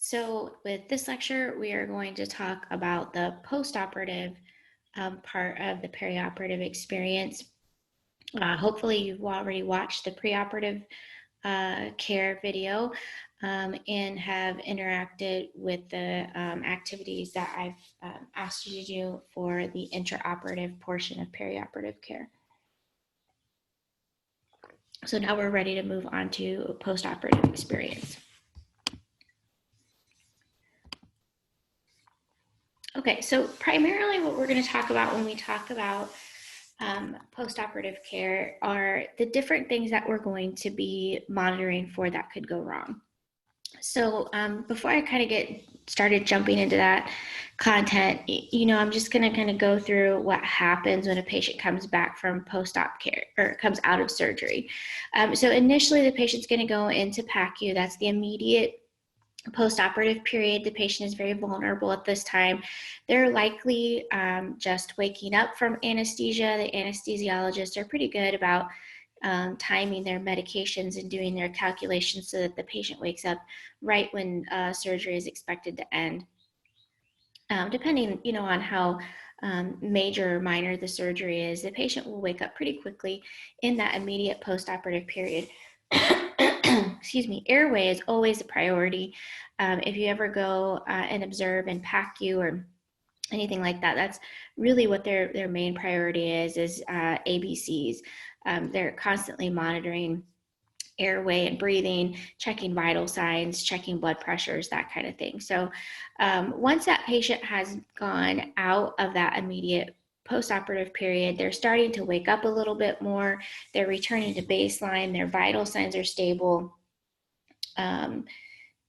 So with this lecture, we are going to talk about the postoperative part of the perioperative experience. Hopefully you've already watched the preoperative care video and have interacted with the activities that I've asked you to do for the intraoperative portion of perioperative care. So now we're ready to move on to postoperative experience. Okay, so primarily what we're going to talk about when we talk about postoperative care are the different things that we're going to be monitoring for that could go wrong. So before I kind of get started jumping into that content, I'm just going to kind of go through what happens when a patient comes back from post-op care or comes out of surgery. So initially the patient's going to go into PACU. That's the immediate post-operative period. The patient is very vulnerable at this time. They're likely just waking up from anesthesia. The anesthesiologists are pretty good about timing their medications and doing their calculations so that the patient wakes up right when surgery is expected to end. Depending, on how major or minor the surgery is, the patient will wake up pretty quickly in that immediate post-operative period. Excuse me, airway is always a priority. If you ever go and observe in PACU or anything like that, that's really what their main priority is ABCs. They're constantly monitoring airway and breathing, checking vital signs, checking blood pressures, that kind of thing. So once that patient has gone out of that immediate post-operative period, they're starting to wake up a little bit more. They're returning to baseline. Their vital signs are stable.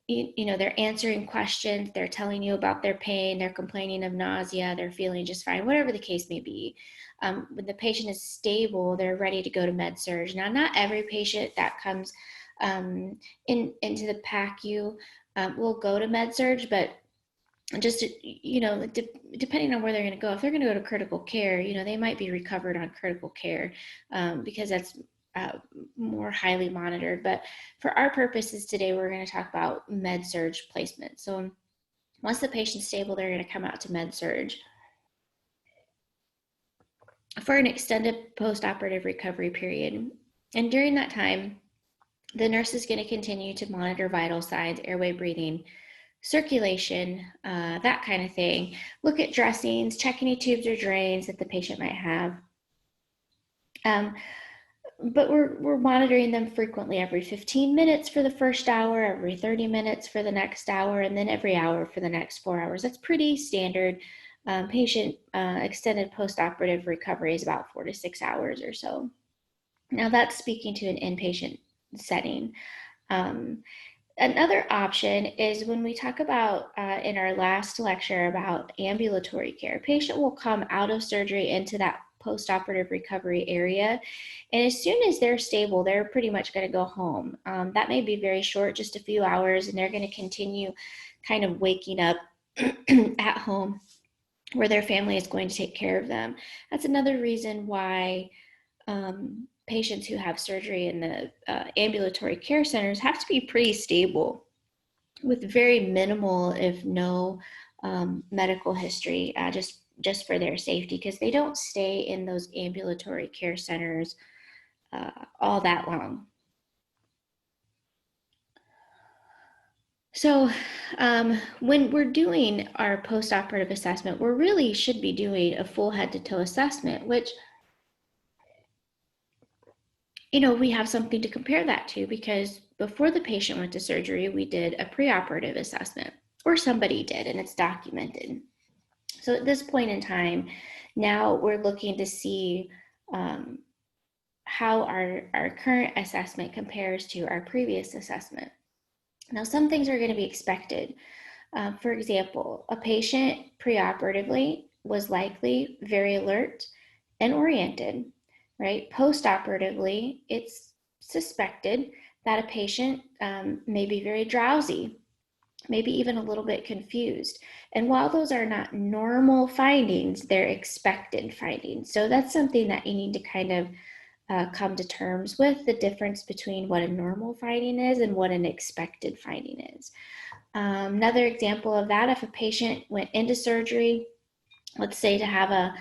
They're answering questions. They're telling you about their pain. They're complaining of nausea. They're feeling just fine, whatever the case may be. When the patient is stable, they're ready to go to med-surg. Now, not every patient that comes into the PACU will go to med-surg, but just, depending on where they're going to go, if they're going to go to critical care, they might be recovered on critical care because that's more highly monitored. But for our purposes today, we're going to talk about med-surg placement. So once the patient's stable, they're going to come out to med-surg for an extended post-operative recovery period. And during that time, the nurse is going to continue to monitor vital signs, airway, breathing, circulation, that kind of thing. Look at dressings, check any tubes or drains that the patient might have. But we're monitoring them frequently, every 15 minutes for the first hour, every 30 minutes for the next hour, and then every hour for the next 4 hours. That's pretty standard. Patient extended post-operative recovery is about 4 to 6 hours or so. Now that's speaking to an inpatient setting. Another option is when we talk about in our last lecture about ambulatory care. A patient will come out of surgery into that post-operative recovery area, and as soon as they're stable, they're pretty much going to go home. That may be very short, just a few hours, and they're going to continue kind of waking up at home where their family is going to take care of them. That's another reason why patients who have surgery in the ambulatory care centers have to be pretty stable with very minimal, if no, medical history, just for their safety, because they don't stay in those ambulatory care centers all that long. So when we're doing our post-operative assessment, we really should be doing a full head-to-toe assessment, which we have something to compare that to, because before the patient went to surgery, we did a preoperative assessment, or somebody did, and it's documented. So at this point in time, now we're looking to see how our current assessment compares to our previous assessment. Now, some things are going to be expected. For example, a patient preoperatively was likely very alert and oriented, right? Post-operatively, it's suspected that a patient may be very drowsy, maybe even a little bit confused. And while those are not normal findings, they're expected findings. So that's something that you need to kind of come to terms with the difference between what a normal finding is and what an expected finding is. Another example of that, if a patient went into surgery, let's say to have a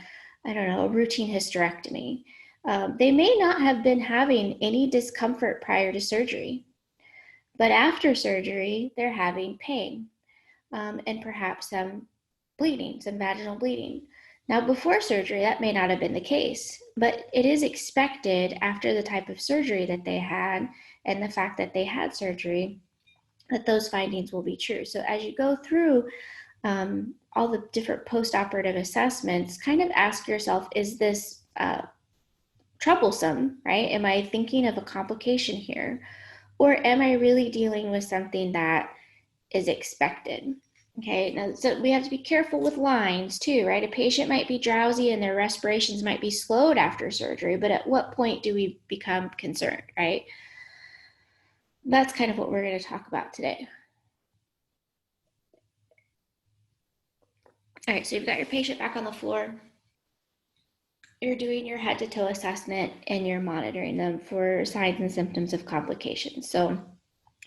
routine hysterectomy, they may not have been having any discomfort prior to surgery, but after surgery, they're having pain and perhaps some bleeding, some vaginal bleeding. Now, before surgery, that may not have been the case, but it is expected after the type of surgery that they had and the fact that they had surgery that those findings will be true. So as you go through all the different post-operative assessments, kind of ask yourself, is this troublesome, right? Am I thinking of a complication here? Or am I really dealing with something that is expected? Okay, now, so we have to be careful with lines too, right? A patient might be drowsy and their respirations might be slowed after surgery, but at what point do we become concerned, right? That's kind of what we're going to talk about today. All right, so you've got your patient back on the floor. You're doing your head to toe assessment and you're monitoring them for signs and symptoms of complications. So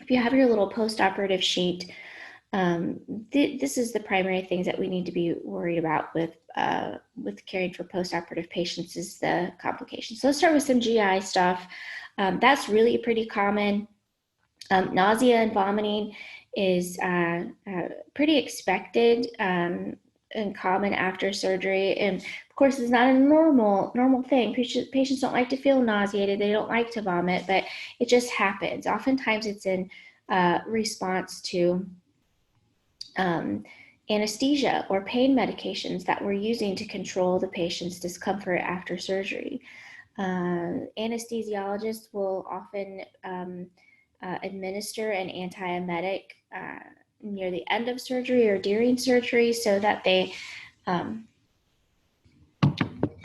if you have your little post-operative sheet, this is the primary things that we need to be worried about with caring for post-operative patients is the complications. So let's start with some GI stuff. That's really pretty common. Nausea and vomiting is pretty expected and common after surgery. And of course, it's not a normal thing. Patients don't like to feel nauseated. They don't like to vomit, but it just happens. Oftentimes it's in response to anesthesia or pain medications that we're using to control the patient's discomfort after surgery. Anesthesiologists will often administer an antiemetic near the end of surgery or during surgery so that they are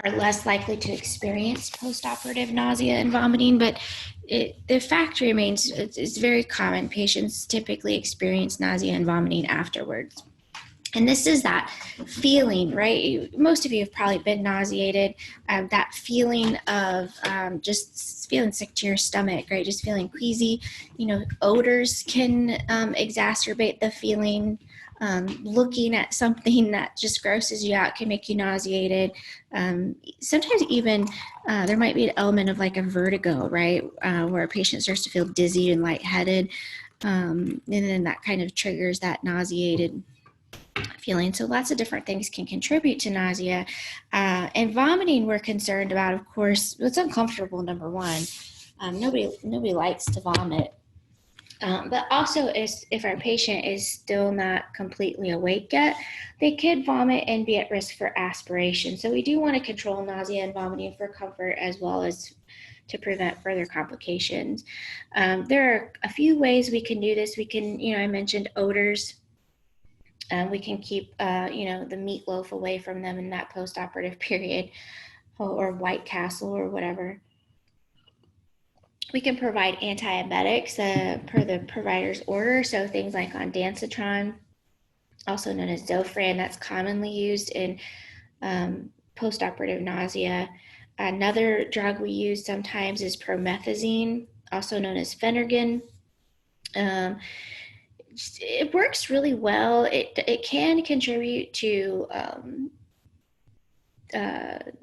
less likely to experience post-operative nausea and vomiting, but the fact remains it's very common. Patients typically experience nausea and vomiting afterwards. And this is that feeling, right? Most of you have probably been nauseated, that feeling of just feeling sick to your stomach, right? Just feeling queasy. Odors can exacerbate the feeling. Looking at something that just grosses you out can make you nauseated. Sometimes even there might be an element of like a vertigo, right? Where a patient starts to feel dizzy and lightheaded. And then that kind of triggers that nauseated feeling. So lots of different things can contribute to nausea. And vomiting we're concerned about, of course. It's uncomfortable, number one. Nobody likes to vomit. But also if our patient is still not completely awake yet, they could vomit and be at risk for aspiration. So we do want to control nausea and vomiting for comfort as well as to prevent further complications. There are a few ways we can do this. We can, I mentioned odors. We can keep, the meatloaf away from them in that post-operative period, or White Castle or whatever. We can provide antiemetics per the provider's order, so things like ondansetron, also known as Zofran, that's commonly used in post-operative nausea. Another drug we use sometimes is promethazine, also known as Phenergan. It works really well. It can contribute to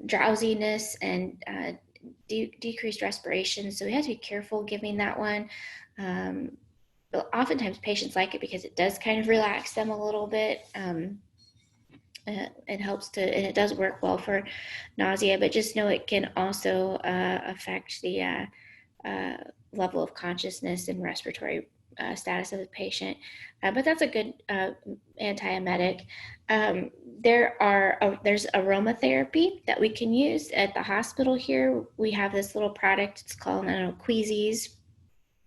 drowsiness and decreased respiration, so we have to be careful giving that one. But oftentimes patients like it because it does kind of relax them a little bit. It helps and it does work well for nausea, but just know it can also affect the level of consciousness and respiratory status of the patient. But that's a good antiemetic. There's aromatherapy that we can use at the hospital here. We have this little product, it's called, Queasies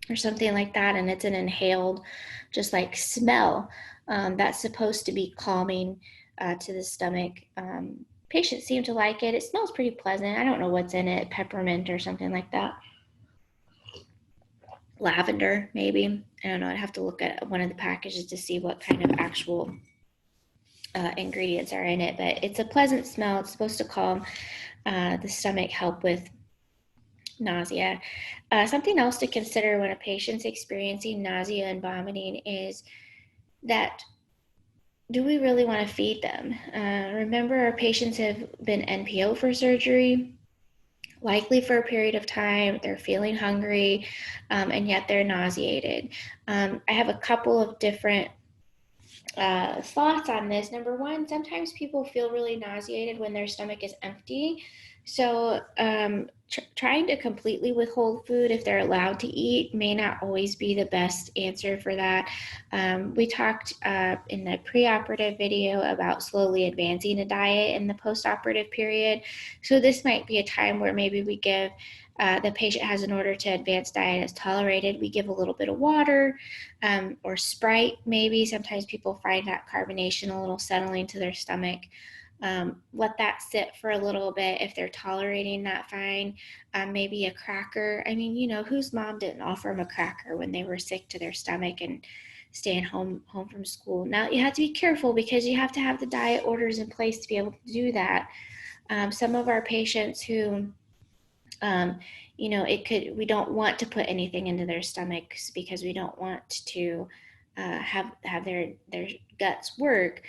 or something like that, and it's an inhaled, just like smell that's supposed to be calming to the stomach. Patients seem to like it. It smells pretty pleasant. I don't know what's in it, peppermint or something like that. Lavender, maybe. I don't know. I'd have to look at one of the packages to see what kind of actual ingredients are in it, but it's a pleasant smell. It's supposed to calm the stomach, help with nausea. Something else to consider when a patient's experiencing nausea and vomiting is that, do we really want to feed them? Remember, our patients have been NPO for surgery, likely for a period of time. They're feeling hungry, and yet they're nauseated. I have a couple of different thoughts on this. Number one, sometimes people feel really nauseated when their stomach is empty. So, trying to completely withhold food if they're allowed to eat may not always be the best answer for that. We talked in the preoperative video about slowly advancing a diet in the postoperative period. So, this might be a time where maybe we give the patient has an order to advanced diet as tolerated. We give a little bit of water, or Sprite, maybe. Sometimes people find that carbonation a little settling to their stomach. Let that sit for a little bit. If they're tolerating that, fine. Maybe a cracker. I mean, whose mom didn't offer them a cracker when they were sick to their stomach and staying home from school? Now, you have to be careful because you have to have the diet orders in place to be able to do that. Some of our patients who we don't want to put anything into their stomachs because we don't want to have their guts work.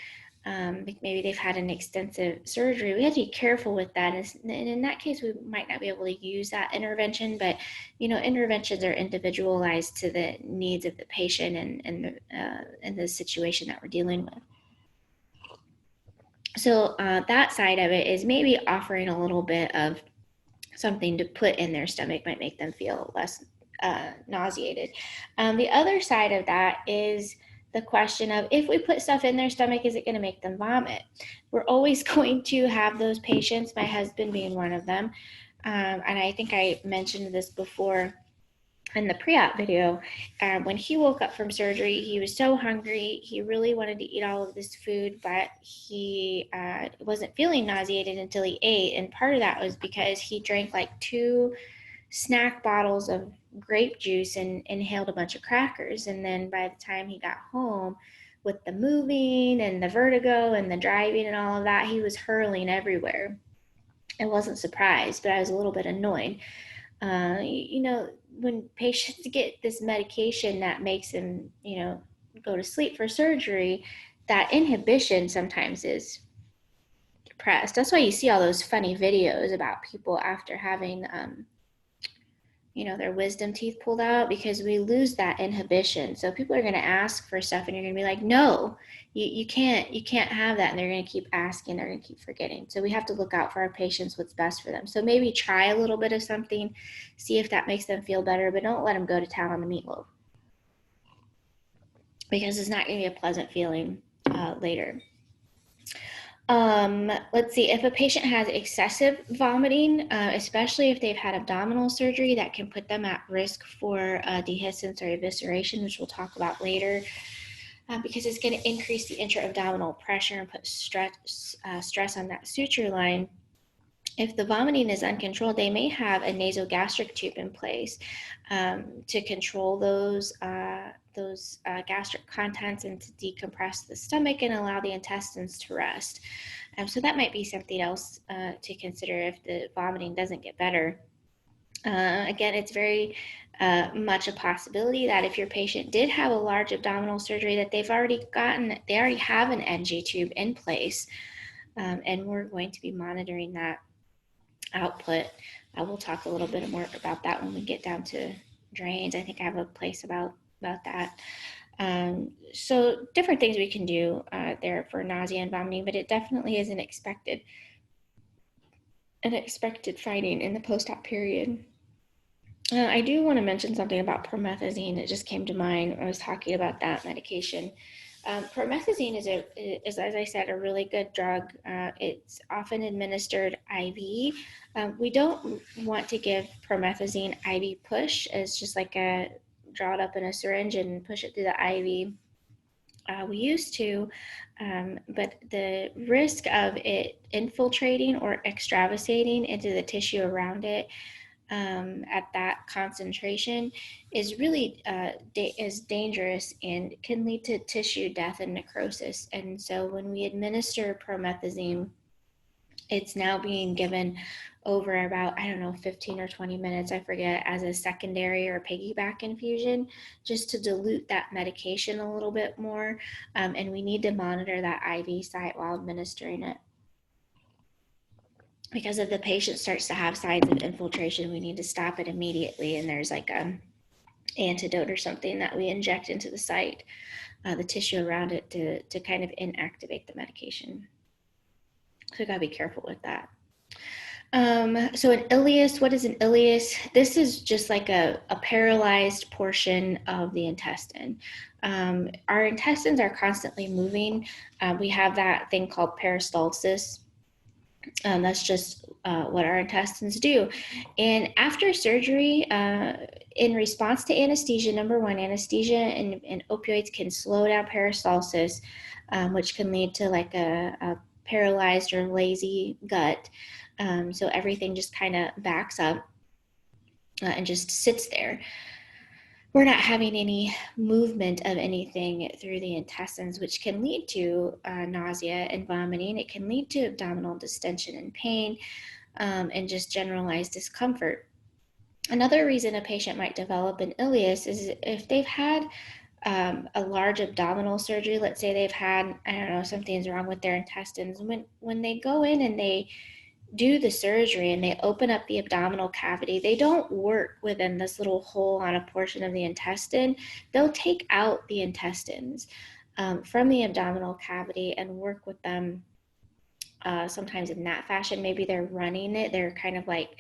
Maybe they've had an extensive surgery. We have to be careful with that. And in that case, we might not be able to use that intervention, but interventions are individualized to the needs of the patient and the situation that we're dealing with. So that side of it is maybe offering a little bit of something to put in their stomach might make them feel less nauseated. The other side of that is the question of, if we put stuff in their stomach, is it going to make them vomit? We're always going to have those patients, my husband being one of them. And I think I mentioned this before in the pre-op video. When he woke up from surgery, he was so hungry. He really wanted to eat all of this food, but he wasn't feeling nauseated until he ate. And part of that was because he drank like 2 snack bottles of grape juice and inhaled a bunch of crackers. And then by the time he got home, with the moving and the vertigo and the driving and all of that, he was hurling everywhere. I wasn't surprised, but I was a little bit annoyed. When patients get this medication that makes them, go to sleep for surgery, that inhibition sometimes is depressed. That's why you see all those funny videos about people after having, their wisdom teeth pulled out, because we lose that inhibition. So people are going to ask for stuff and you're going to be like, no, you can't have that. And they're going to keep asking, they're going to keep forgetting. So we have to look out for our patients, what's best for them. So maybe try a little bit of something, see if that makes them feel better, but don't let them go to town on the meatloaf, because it's not going to be a pleasant feeling later. Let's see, if a patient has excessive vomiting, especially if they've had abdominal surgery, that can put them at risk for dehiscence or evisceration, which we'll talk about later, because it's going to increase the intra-abdominal pressure and put stress on that suture line. If the vomiting is uncontrolled, they may have a nasogastric tube in place to control those gastric contents and to decompress the stomach and allow the intestines to rest. So that might be something else to consider if the vomiting doesn't get better. Again, it's very much a possibility that if your patient did have a large abdominal surgery, that they already have an NG tube in place, and we're going to be monitoring that output. We'll talk a little bit more about that when we get down to drains. I think I have a place about that. So different things we can do there for nausea and vomiting, but it definitely is an expected finding in the post-op period. I do want to mention something about promethazine. It just came to mind when I was talking about that medication. Promethazine is, as I said, a really good drug. It's often administered IV. We don't want to give promethazine IV push. It's just like draw it up in a syringe and push it through the IV. We used to, but the risk of it infiltrating or extravasating into the tissue around it at that concentration is really is dangerous and can lead to tissue death and necrosis. And so when we administer promethazine, It's now being given over about, I don't know, 15 or 20 minutes, I forget, as a secondary or piggyback infusion, just to dilute that medication a little bit more. And we need to monitor that IV site while administering it. Because if the patient starts to have signs of infiltration, we need to stop it immediately. And there's like an antidote or something that we inject into the site, the tissue around it, to kind of inactivate the medication. So we gotta be careful with that. So an ileus, what is an ileus? This is just like a paralyzed portion of the intestine. Our intestines are constantly moving. We have that thing called peristalsis. That's just what our intestines do. And after surgery, in response to anesthesia, number one, anesthesia and opioids can slow down peristalsis, which can lead to like a paralyzed or lazy gut. So everything just kind of backs up and just sits there. We're not having any movement of anything through the intestines, which can lead to nausea and vomiting. It can lead to abdominal distension and pain, and just generalized discomfort. Another reason a patient might develop an ileus is if they've had a large abdominal surgery. Let's say they've had, I don't know, something's wrong with their intestines. When they go in and they do the surgery and they open up the abdominal cavity, they don't work within this little hole on a portion of the intestine. They'll take out the intestines from the abdominal cavity and work with them sometimes in that fashion. Maybe they're running it. They're kind of like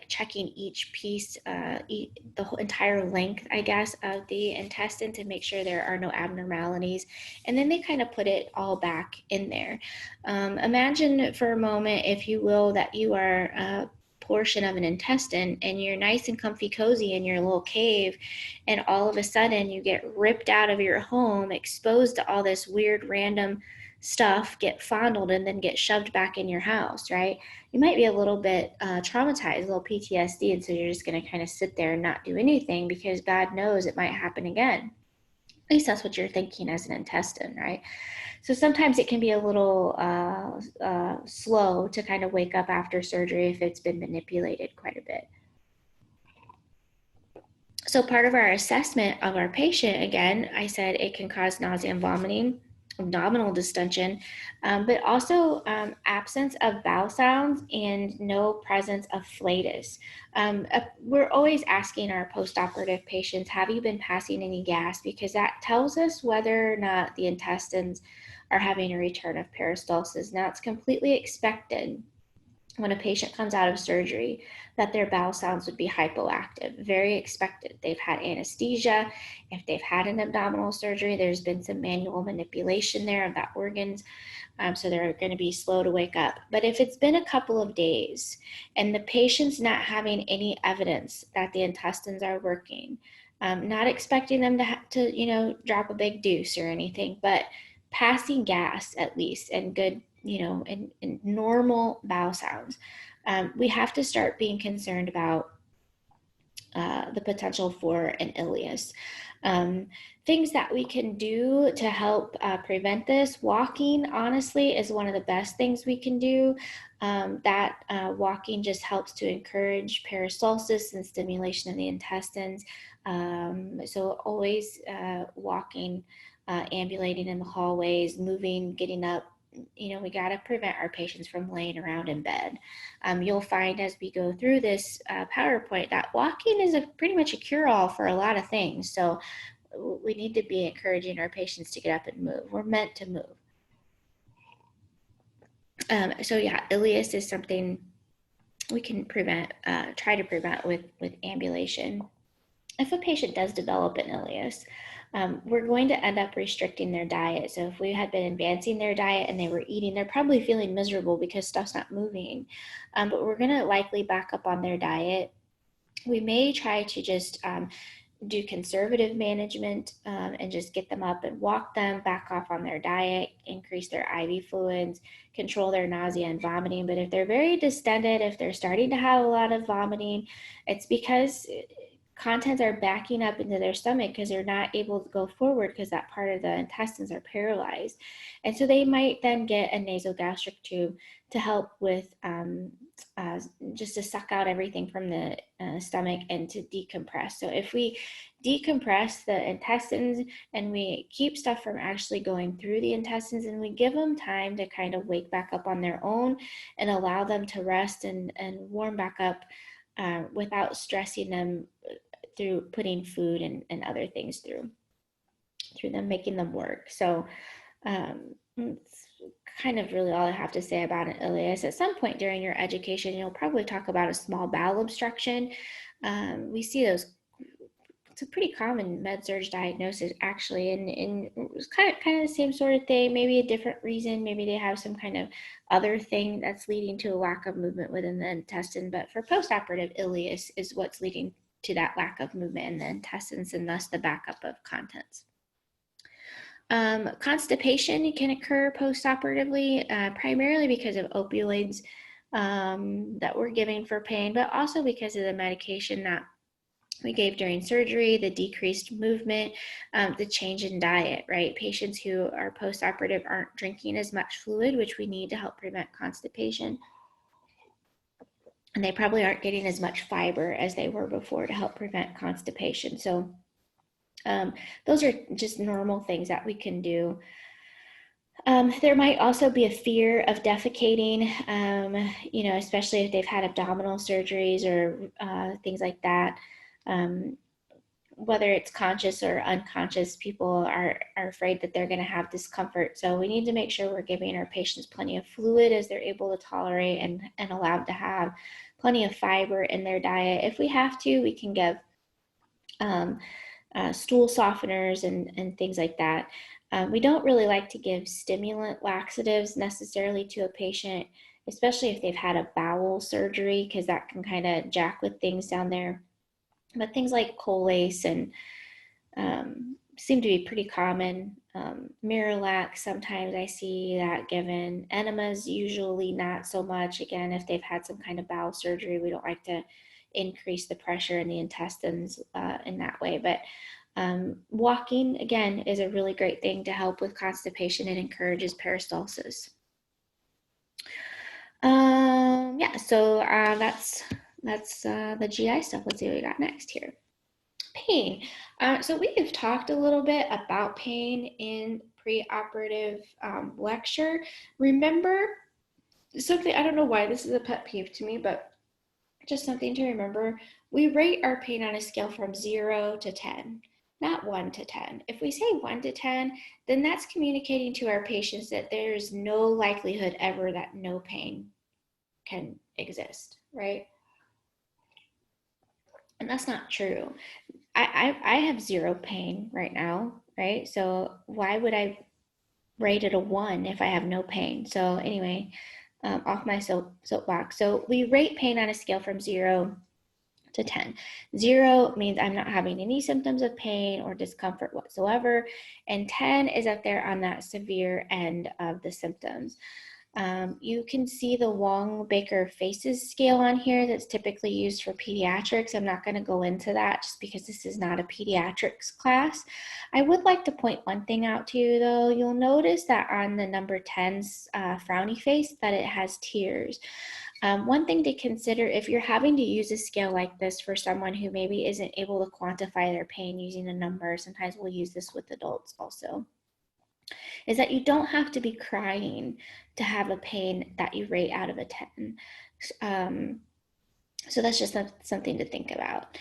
checking each piece, the whole entire length, I guess, of the intestine to make sure there are no abnormalities. And then they kind of put it all back in there. Imagine for a moment, if you will, that you are a portion of an intestine and you're nice and comfy cozy in your little cave, and all of a sudden you get ripped out of your home, exposed to all this weird random stuff, get fondled, and then get shoved back in your house, right? You might be a little bit traumatized, a little PTSD, and so you're just going to kind of sit there and not do anything because God knows it might happen again. At least that's what you're thinking as an intestine, right? So sometimes it can be a little slow to kind of wake up after surgery if it's been manipulated quite a bit. So part of our assessment of our patient, again, I said it can cause nausea and vomiting, abdominal distension, but also absence of bowel sounds and no presence of flatus. We're always asking our postoperative patients, have you been passing any gas? Because that tells us whether or not the intestines are having a return of peristalsis. Now, it's completely expected when a patient comes out of surgery that their bowel sounds would be hypoactive. Very expected. They've had anesthesia. If they've had an abdominal surgery, there's been some manual manipulation there of that organs. So they're going to be slow to wake up. But if it's been a couple of days and the patient's not having any evidence that the intestines are working, not expecting them to drop a big deuce or anything, but passing gas at least, and good, in normal bowel sounds, we have to start being concerned about the potential for an ileus. Things that we can do to help prevent this. Walking, honestly, is one of the best things we can do. Walking just helps to encourage peristalsis and stimulation of the intestines. So always walking, ambulating in the hallways, moving, getting up. We got to prevent our patients from laying around in bed. You'll find as we go through this PowerPoint that walking is pretty much a cure-all for a lot of things. So we need to be encouraging our patients to get up and move. We're meant to move. So yeah, ileus is something we can try to prevent with ambulation. If a patient does develop an ileus, we're going to end up restricting their diet. So if we had been advancing their diet and they were eating, they're probably feeling miserable because stuff's not moving. But we're going to likely back up on their diet. We may try to just do conservative management and just get them up and walk them, back off on their diet, increase their IV fluids, control their nausea and vomiting. But if they're very distended, if they're starting to have a lot of vomiting, it's because contents are backing up into their stomach because they're not able to go forward because that part of the intestines are paralyzed. And so they might then get a nasogastric tube to help with just to suck out everything from the stomach and to decompress. So if we decompress the intestines and we keep stuff from actually going through the intestines, and we give them time to kind of wake back up on their own and allow them to rest and warm back up without stressing them through putting food and other things through them, making them work. So it's kind of really all I have to say about an ileus. At some point during your education, you'll probably talk about a small bowel obstruction. We see those. It's a pretty common med-surg diagnosis, actually, and it's kind of the same sort of thing, maybe a different reason. Maybe they have some kind of other thing that's leading to a lack of movement within the intestine. But for postoperative, ileus is what's leading to that lack of movement in the intestines and thus the backup of contents. Constipation can occur postoperatively, primarily because of opioids that we're giving for pain, but also because of the medication that we gave during surgery, the decreased movement, the change in diet, right? Patients who are postoperative aren't drinking as much fluid, which we need to help prevent constipation. And they probably aren't getting as much fiber as they were before to help prevent constipation. So those are just normal things that we can do. There might also be a fear of defecating, especially if they've had abdominal surgeries or things like that. Whether it's conscious or unconscious, people are afraid that they're going to have discomfort. So we need to make sure we're giving our patients plenty of fluid as they're able to tolerate and allowed to have plenty of fiber in their diet. If we have to, we can give stool softeners and things like that. We don't really like to give stimulant laxatives necessarily to a patient, especially if they've had a bowel surgery, because that can kind of jack with things down there. But things like Colace and seem to be pretty common. Miralax, sometimes I see that given. Enemas, usually not so much. Again, if they've had some kind of bowel surgery, we don't like to increase the pressure in the intestines in that way. But walking, again, is a really great thing to help with constipation. It encourages peristalsis. Yeah, so that's the GI stuff. Let's see what we got next here. Pain. So we have talked a little bit about pain in preoperative lecture. Remember something, I don't know why this is a pet peeve to me, but just something to remember. We rate our pain on a scale from 0 to 10, not 1 to 10. If we say 1 to 10, then that's communicating to our patients that there's no likelihood ever that no pain can exist, right? And that's not true. I have 0 pain right now, right? So why would I rate it a 1 if I have no pain? So anyway, off my soapbox. So we rate pain on a scale from 0 to 10. 0 means I'm not having any symptoms of pain or discomfort whatsoever. And 10 is up there on that severe end of the symptoms. You can see the Wong-Baker Faces scale on here that's typically used for pediatrics. I'm not going to go into that just because this is not a pediatrics class. I would like to point one thing out to you though. You'll notice that on the number 10's frowny face that it has tears. One thing to consider if you're having to use a scale like this for someone who maybe isn't able to quantify their pain using a number, sometimes we'll use this with adults also, is that you don't have to be crying to have a pain that you rate out of a 10. So that's just something to think about.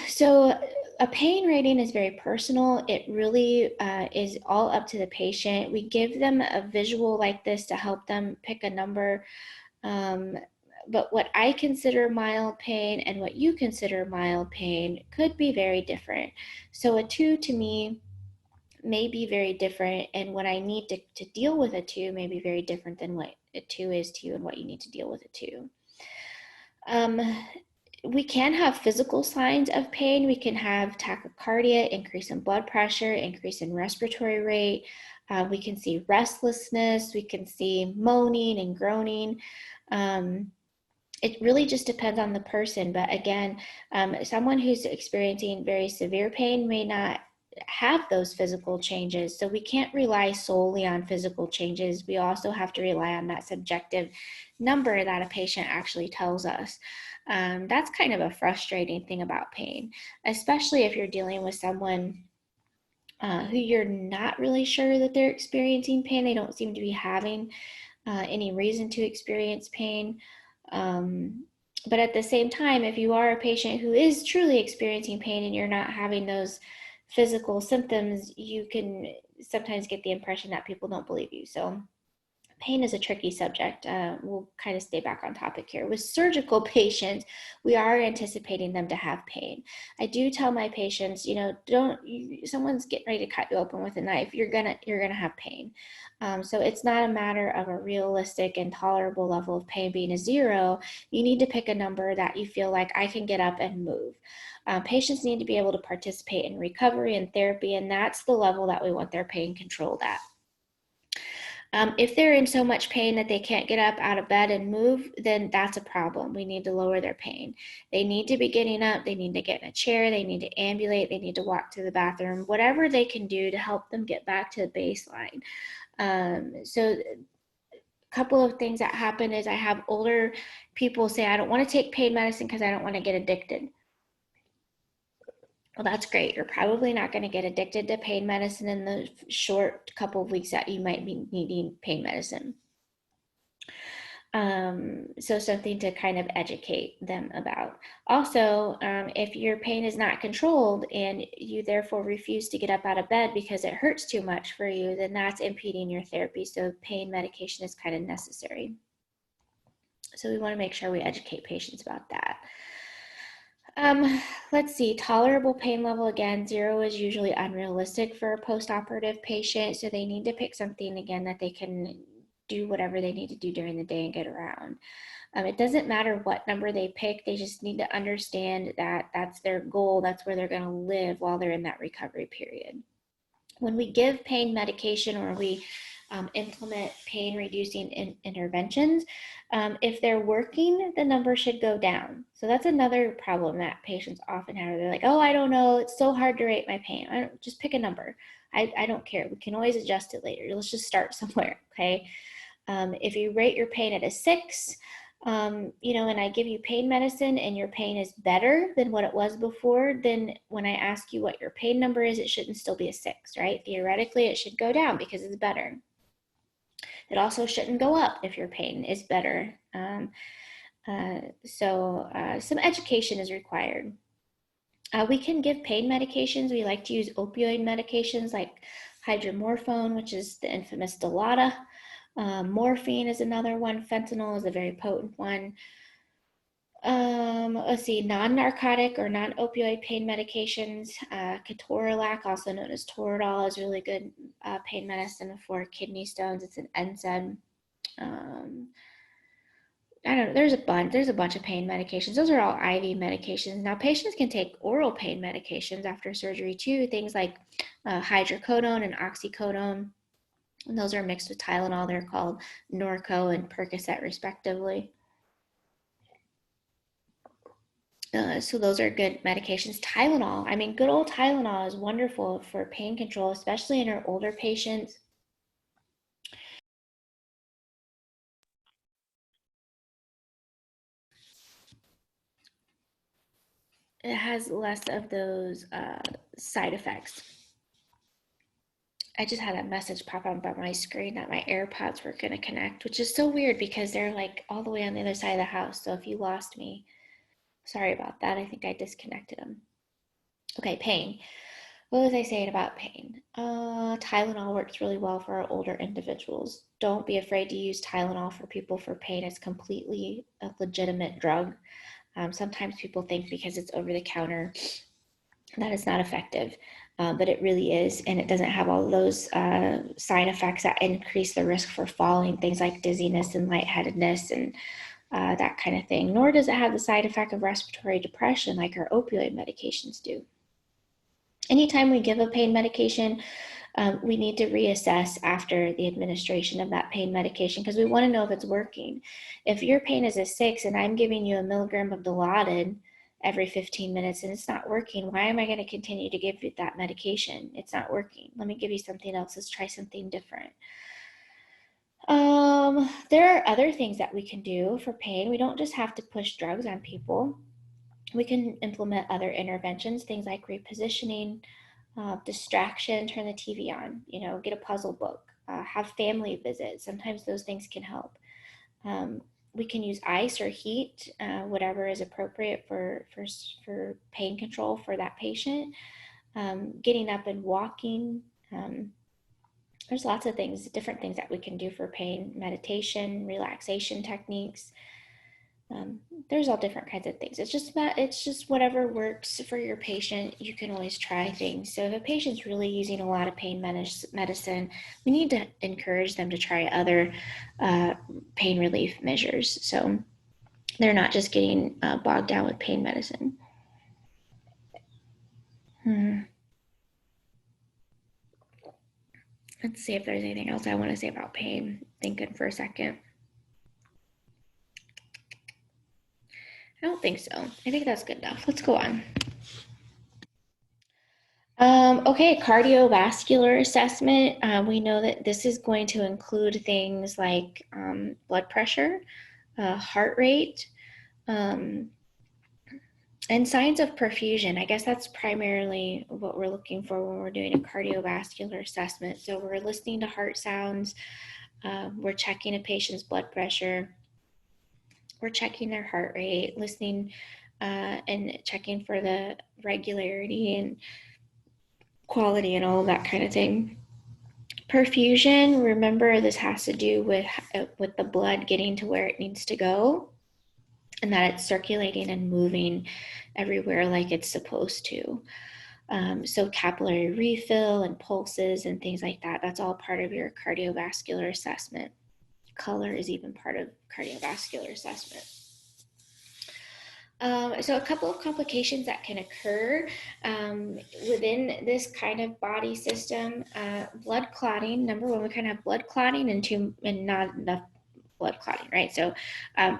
So a pain rating is very personal. It really is all up to the patient. We give them a visual like this to help them pick a number. But what I consider mild pain and what you consider mild pain could be very different. So a 2 to me may be very different, and what I need to deal with a 2 may be very different than what a 2 is to you and what you need to deal with a 2. We can have physical signs of pain. We can have tachycardia, increase in blood pressure, increase in respiratory rate. We can see restlessness. We can see moaning and groaning. It really just depends on the person. But again, someone who's experiencing very severe pain may not have those physical changes. So we can't rely solely on physical changes. We also have to rely on that subjective number that a patient actually tells us. That's kind of a frustrating thing about pain, especially if you're dealing with someone who you're not really sure that they're experiencing pain. They don't seem to be having any reason to experience pain. But at the same time, if you are a patient who is truly experiencing pain and you're not having those physical symptoms, you can sometimes get the impression that people don't believe you. So pain is a tricky subject. We'll kind of stay back on topic here. With surgical patients, we are anticipating them to have pain. I do tell my patients, someone's getting ready to cut you open with a knife, you're gonna have pain. So it's not a matter of a realistic and tolerable level of pain being a 0. You need to pick a number that you feel like I can get up and move. Patients need to be able to participate in recovery and therapy, and that's the level that we want their pain controlled at. If they're in so much pain that they can't get up out of bed and move, then that's a problem. We need to lower their pain. They need to be getting up. They need to get in a chair. They need to ambulate. They need to walk to the bathroom, whatever they can do to help them get back to the baseline. So a couple of things that happen is I have older people say, I don't want to take pain medicine because I don't want to get addicted. Well, that's great. You're probably not going to get addicted to pain medicine in the short couple of weeks that you might be needing pain medicine. So something to kind of educate them about. Also, if your pain is not controlled and you therefore refuse to get up out of bed because it hurts too much for you, then that's impeding your therapy. So pain medication is kind of necessary. So we want to make sure we educate patients about that. Let's see, tolerable pain level, again, 0 is usually unrealistic for a post-operative patient. So they need to pick something, again, that they can do whatever they need to do during the day and get around. It doesn't matter what number they pick. They just need to understand that that's their goal. That's where they're going to live while they're in that recovery period. When we give pain medication or we implement pain reducing interventions, if they're working, the number should go down. So that's another problem that patients often have. They're like, oh, I don't know, it's so hard to rate my pain. Just pick a number. I don't care. We can always adjust it later. Let's just start somewhere, okay? If you rate your pain at a 6, and I give you pain medicine and your pain is better than what it was before, then when I ask you what your pain number is, it shouldn't still be a 6, right? Theoretically, it should go down because it's better. It also shouldn't go up if your pain is better. So some education is required. We can give pain medications. We like to use opioid medications like hydromorphone, which is the infamous Dilaudid. Morphine is another one. Fentanyl is a very potent one. Let's see, non-narcotic or non-opioid pain medications. Ketorolac, also known as Toradol, is really good pain medicine for kidney stones. It's an NSAID. I don't know, there's a bunch of pain medications. Those are all IV medications. Now, patients can take oral pain medications after surgery too, things like hydrocodone and oxycodone. And those are mixed with Tylenol. They're called Norco and Percocet, respectively. So those are good medications. Tylenol, I mean, good old Tylenol is wonderful for pain control, especially in our older patients. It has less of those side effects. I just had a message pop up on my screen that my AirPods were going to connect, which is so weird because they're like all the way on the other side of the house. So if you lost me, sorry about that. I think I disconnected them. Okay, pain. What was I saying about pain? Tylenol works really well for our older individuals. Don't be afraid to use Tylenol for people for pain. It's completely a legitimate drug. Sometimes people think because it's over the counter that it's not effective, but it really is, and it doesn't have all those side effects that increase the risk for falling, things like dizziness and lightheadedness and that kind of thing. Nor does it have the side effect of respiratory depression like our opioid medications do. Anytime we give a pain medication, We need to reassess after the administration of that pain medication because we want to know if it's working. If your pain is a 6 and I'm giving you a milligram of Dilaudid every 15 minutes and it's not working, why am I going to continue to give you that medication? It's not working. Let me give you something else. Let's try something different. There are other things that we can do for pain. We don't just have to push drugs on people. We can implement other interventions, things like repositioning, distraction, turn the TV on, get a puzzle book, have family visits. Sometimes those things can help. We can use ice or heat, whatever is appropriate for pain control for that patient. Getting up and walking. There's lots of things, different things that we can do for pain, meditation, relaxation techniques. There's all different kinds of things. It's just whatever works for your patient. You can always try things. So if a patient's really using a lot of pain medicine, we need to encourage them to try other pain relief measures. So they're not just getting bogged down with pain medicine. Let's see if there's anything else I want to say about pain. Thinking for a second. I don't think so. I think that's good enough. Let's go on. Okay, cardiovascular assessment. We know that this is going to include things like blood pressure, heart rate, and signs of perfusion. I guess that's primarily what we're looking for when we're doing a cardiovascular assessment. So we're listening to heart sounds, we're checking a patient's blood pressure, we're checking their heart rate, listening and checking for the regularity and quality and all of that kind of thing. Perfusion, remember this has to do with the blood getting to where it needs to go and that it's circulating and moving everywhere like it's supposed to. So capillary refill and pulses and things like that, that's all part of your cardiovascular assessment. Color is even part of cardiovascular assessment. So a couple of complications that can occur within this kind of body system, blood clotting. Number one, we kind of have blood clotting and not enough blood clotting, right? So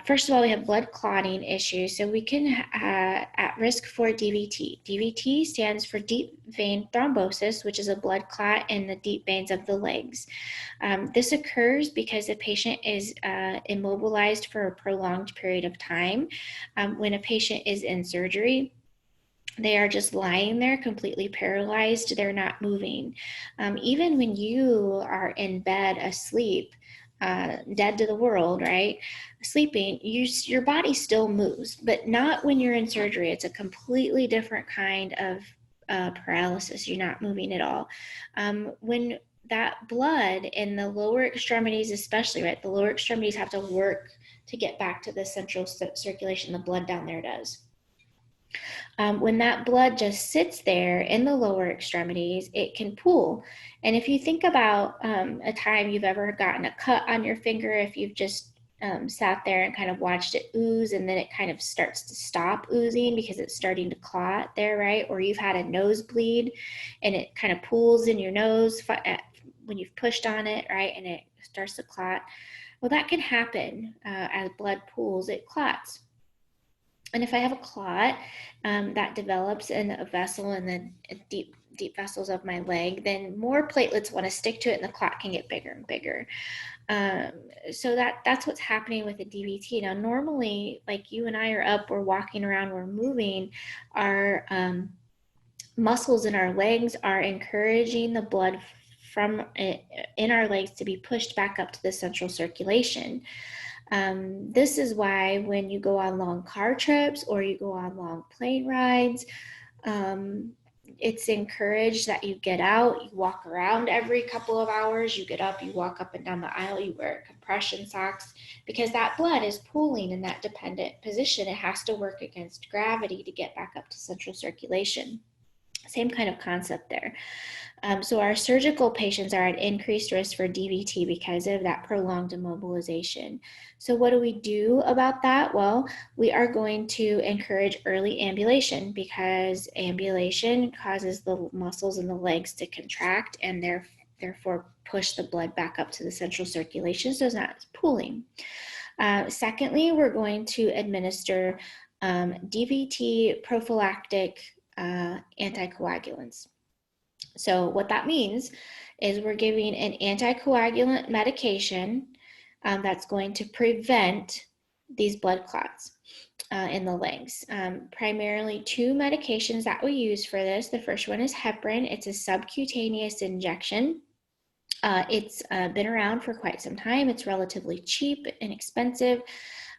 first of all, we have blood clotting issues. So we can at risk for DVT. DVT stands for deep vein thrombosis, which is a blood clot in the deep veins of the legs. This occurs because the patient is immobilized for a prolonged period of time. When a patient is in surgery, they are just lying there completely paralyzed. They're not moving. Even when you are in bed asleep, dead to the world, right? Sleeping, your body still moves, but not when you're in surgery. It's a completely different kind of paralysis. You're not moving at all. When that blood in the lower extremities, especially, right? The lower extremities have to work to get back to the central circulation. The blood down there does. When that blood just sits there in the lower extremities, it can pool. And if you think about a time you've ever gotten a cut on your finger, if you've just sat there and kind of watched it ooze and then it kind of starts to stop oozing because it's starting to clot there, right? Or you've had a nosebleed and it kind of pools in your nose when you've pushed on it, right? And it starts to clot. Well, that can happen as blood pools, it clots. And if I have a clot that develops in a vessel in the deep vessels of my leg, then more platelets want to stick to it and the clot can get bigger and bigger. So that's what's happening with the DVT. Now, normally, like you and I are up, we're walking around, we're moving, our muscles in our legs are encouraging the blood in our legs to be pushed back up to the central circulation. This is why when you go on long car trips or you go on long plane rides, it's encouraged that you get out, you walk around every couple of hours, you get up, you walk up and down the aisle, you wear compression socks, because that blood is pooling in that dependent position. It has to work against gravity to get back up to central circulation. Same kind of concept there. So our surgical patients are at increased risk for DVT because of that prolonged immobilization. So what do we do about that? Well, we are going to encourage early ambulation, because ambulation causes the muscles in the legs to contract and therefore push the blood back up to the central circulation, so it's not pooling. Secondly, we're going to administer DVT prophylactic anticoagulants. So what that means is we're giving an anticoagulant medication that's going to prevent these blood clots in the legs. Primarily two medications that we use for this. The first one is heparin. It's a subcutaneous injection. It's been around for quite some time. It's relatively cheap and inexpensive.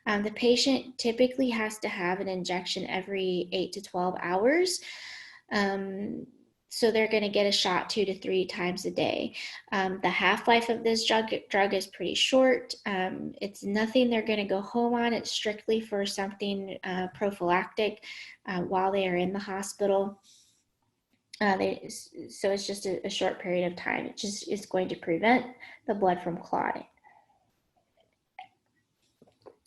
The patient typically has to have an injection every 8 to 12 hours. So they're going to get a shot 2 to 3 times a day. The half-life of this drug is pretty short. It's nothing they're going to go home on. It's strictly for something prophylactic while they are in the hospital. So it's just a short period of time. It just is going to prevent the blood from clotting.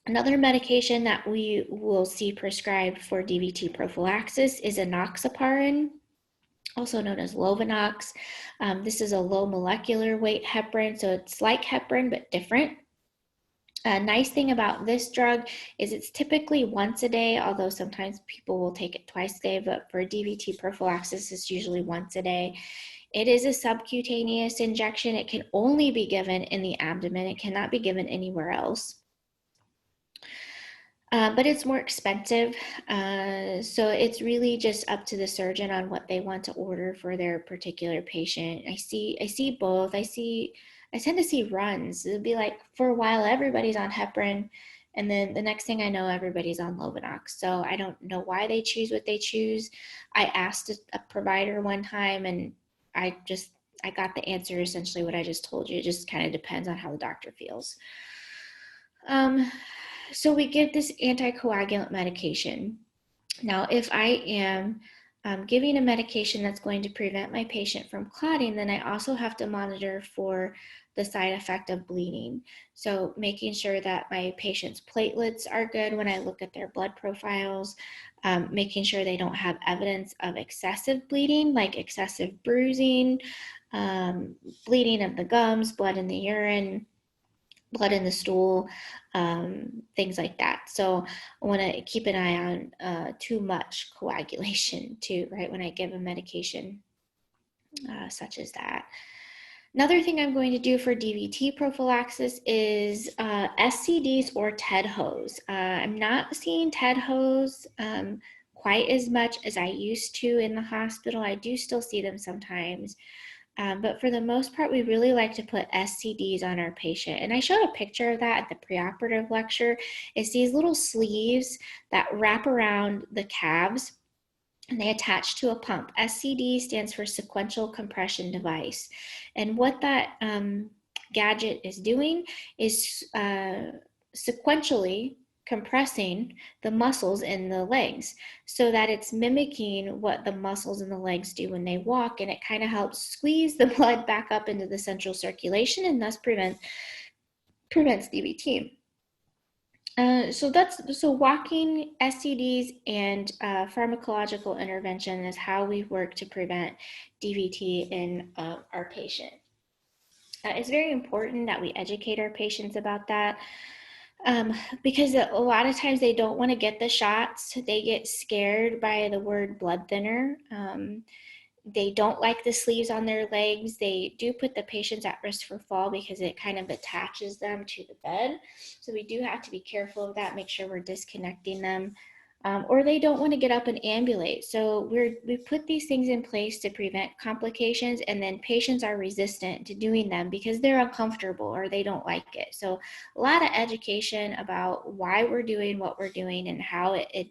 Another medication that we will see prescribed for DVT prophylaxis is enoxaparin, also known as Lovenox. This is a low molecular weight heparin, so it's like heparin but different. A nice thing about this drug is it's typically once a day, although sometimes people will take it twice a day, but for DVT prophylaxis, it's usually once a day. It is a subcutaneous injection. It can only be given in the abdomen. It cannot be given anywhere else. But it's more expensive, so it's really just up to the surgeon on what they want to order for their particular patient. I see both. I tend to see runs. It'll be like, for a while everybody's on heparin, and then the next thing I know, everybody's on Lovenox. So I don't know why they choose what they choose. I asked a provider one time, and I got the answer, essentially what I just told you. It just kind of depends on how the doctor feels. So we give this anticoagulant medication. Now, if I am giving a medication that's going to prevent my patient from clotting, then I also have to monitor for the side effect of bleeding. So making sure that my patient's platelets are good when I look at their blood profiles, making sure they don't have evidence of excessive bleeding, like excessive bruising, bleeding of the gums, blood in the urine, blood in the stool, things like that. So I want to keep an eye on too much coagulation too, right, when I give a medication such as that. Another thing I'm going to do for DVT prophylaxis is SCDs or TED hose. I'm not seeing TED hose quite as much as I used to in the hospital. I do still see them sometimes. But for the most part, we really like to put SCDs on our patient. And I showed a picture of that at the preoperative lecture. It's these little sleeves that wrap around the calves, and they attach to a pump. SCD stands for sequential compression device. And what that gadget is doing is sequentially compressing the muscles in the legs so that it's mimicking what the muscles in the legs do when they walk, and it kind of helps squeeze the blood back up into the central circulation and thus prevents DVT. So walking, SCDs, and pharmacological intervention is how we work to prevent DVT in our patient. It's very important that we educate our patients about that. Because a lot of times they don't want to get the shots. They get scared by the word blood thinner. They don't like the sleeves on their legs. They do put the patients at risk for fall because it kind of attaches them to the bed. So we do have to be careful of that, make sure we're disconnecting them. Or they don't want to get up and ambulate. So we put these things in place to prevent complications, and then patients are resistant to doing them because they're uncomfortable or they don't like it. So a lot of education about why we're doing what we're doing and how it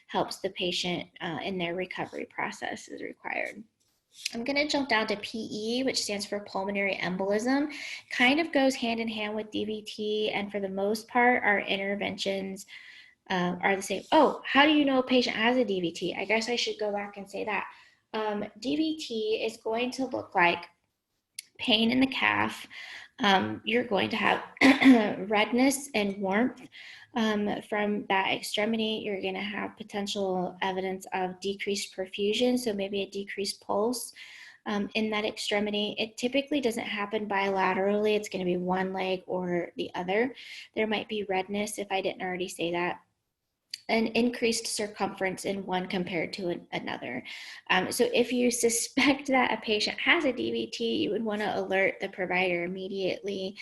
helps the patient in their recovery process is required. I'm going to jump down to PE, which stands for pulmonary embolism. Kind of goes hand in hand with DVT, and for the most part, our interventions are the same. Oh, how do you know a patient has a DVT? I guess I should go back and say that. DVT is going to look like pain in the calf. You're going to have redness and warmth from that extremity. You're going to have potential evidence of decreased perfusion, so maybe a decreased pulse in that extremity. It typically doesn't happen bilaterally. It's going to be one leg or the other. There might be redness, if I didn't already say that, an increased circumference in one compared to another. So if you suspect that a patient has a DVT, you would want to alert the provider immediately.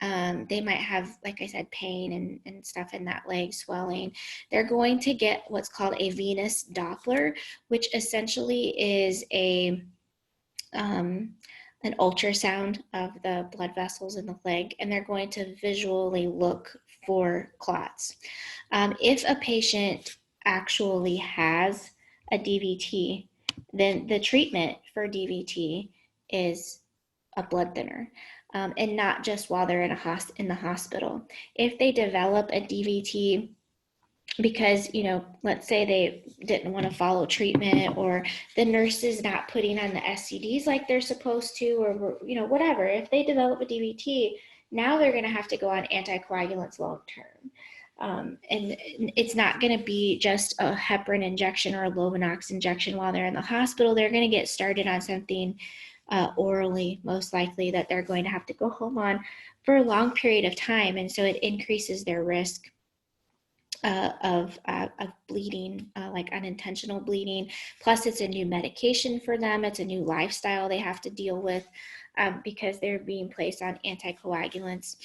They might have, like I said, pain and stuff in that leg, swelling. They're going to get what's called a venous Doppler, which essentially is an ultrasound of the blood vessels in the leg, and they're going to visually look for clots. If a patient actually has a DVT, then the treatment for DVT is a blood thinner, and not just while they're in the hospital. If they develop a DVT because, let's say they didn't want to follow treatment, or the nurse is not putting on the SCDs like they're supposed to, or, whatever, if they develop a DVT, now they're going to have to go on anticoagulants long term. And it's not going to be just a heparin injection or a Lovenox injection while they're in the hospital. They're going to get started on something orally, most likely, that they're going to have to go home on for a long period of time. And so it increases their risk of bleeding, like unintentional bleeding. Plus, it's a new medication for them. It's a new lifestyle they have to deal with because they're being placed on anticoagulants.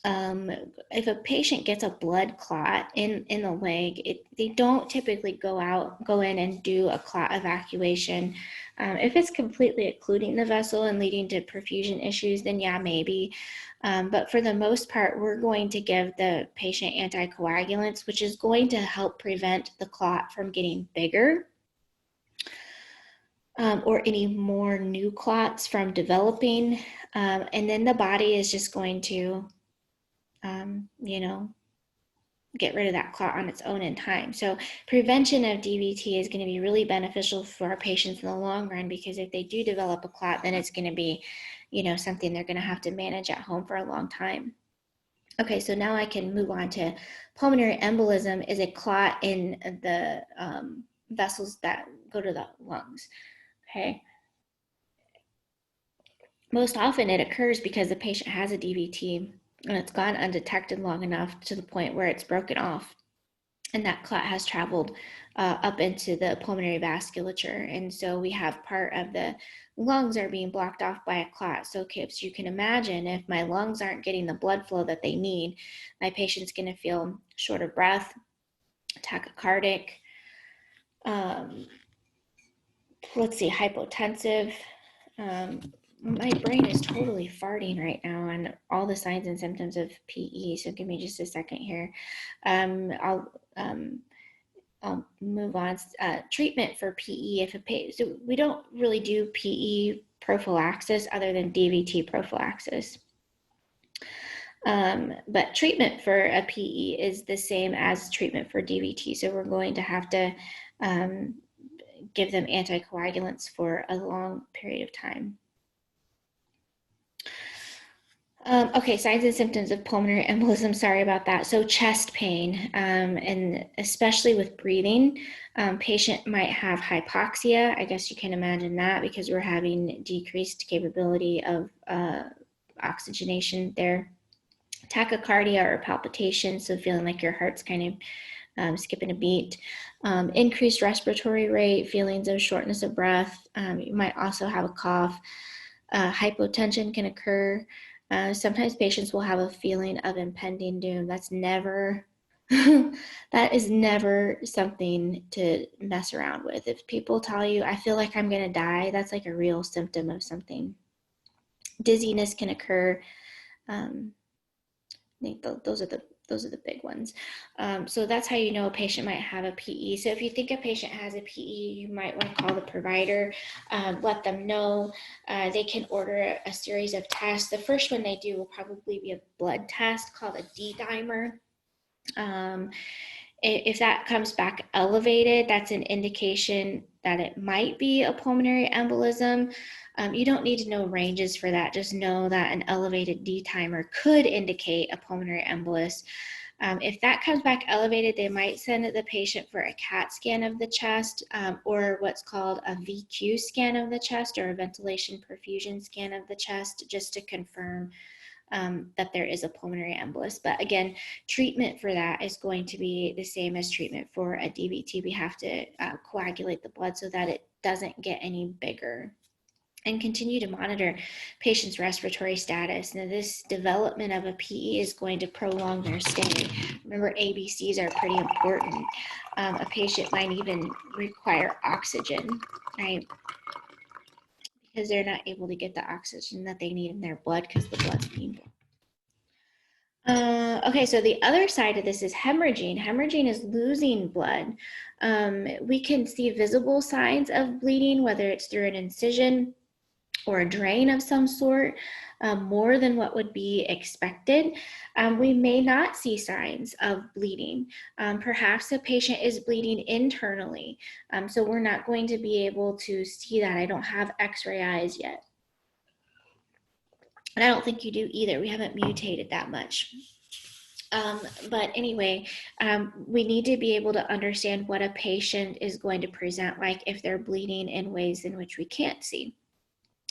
If a patient gets a blood clot in the leg, they don't typically go in and do a clot evacuation. If it's completely occluding the vessel and leading to perfusion issues, then yeah, maybe. But for the most part, we're going to give the patient anticoagulants, which is going to help prevent the clot from getting bigger, or any more new clots from developing. And then the body is just going to get rid of that clot on its own in time. So prevention of DVT is going to be really beneficial for our patients in the long run, because if they do develop a clot, then it's going to be, something they're going to have to manage at home for a long time. Okay, so now I can move on to pulmonary embolism is a clot in the vessels that go to the lungs. Okay. Most often it occurs because the patient has a DVT and it's gone undetected long enough to the point where it's broken off, and that clot has traveled up into the pulmonary vasculature. And so we have part of the lungs are being blocked off by a clot. So you can imagine, if my lungs aren't getting the blood flow that they need, my patient's going to feel short of breath, tachycardic, hypotensive. My brain is totally farting right now on all the signs and symptoms of PE. So give me just a second here. I'll move on. Treatment for PE. So we don't really do PE prophylaxis other than DVT prophylaxis. But treatment for a PE is the same as treatment for DVT. So we're going to have to give them anticoagulants for a long period of time. Okay, signs and symptoms of pulmonary embolism. Sorry about that. So chest pain, and especially with breathing, patient might have hypoxia. I guess you can imagine that, because we're having decreased capability of oxygenation there. Tachycardia or palpitation, so feeling like your heart's kind of skipping a beat. Increased respiratory rate, feelings of shortness of breath. You might also have a cough. Hypotension can occur. Sometimes patients will have a feeling of impending doom. That's never, that is never something to mess around with. If people tell you, I feel like I'm going to die, that's like a real symptom of something. Dizziness can occur. I think those are the big ones. So that's how you know a patient might have a PE. So if you think a patient has a PE, you might want to call the provider, let them know. They can order a series of tests. The first one they do will probably be a blood test called a D-dimer. If that comes back elevated, that's an indication that it might be a pulmonary embolism. You don't need to know ranges for that. Just know that an elevated D dimer could indicate a pulmonary embolus. If that comes back elevated, they might send the patient for a CAT scan of the chest, or what's called a VQ scan of the chest, or a ventilation perfusion scan of the chest, just to confirm that there is a pulmonary embolus. But again, treatment for that is going to be the same as treatment for a DVT. We have to coagulate the blood so that it doesn't get any bigger, and continue to monitor patients' respiratory status. Now, this development of a PE is going to prolong their stay. Remember, ABCs are pretty important. A patient might even require oxygen, right? Because they're not able to get the oxygen that they need in their blood because the blood's painful. Okay, so the other side of this is hemorrhaging. Hemorrhaging is losing blood. We can see visible signs of bleeding, whether it's through an incision or a drain of some sort, more than what would be expected. We may not see signs of bleeding. Perhaps a patient is bleeding internally, so we're not going to be able to see that. I don't have x-ray eyes yet. And I don't think you do either. We haven't mutated that much. But anyway, we need to be able to understand what a patient is going to present like if they're bleeding in ways in which we can't see.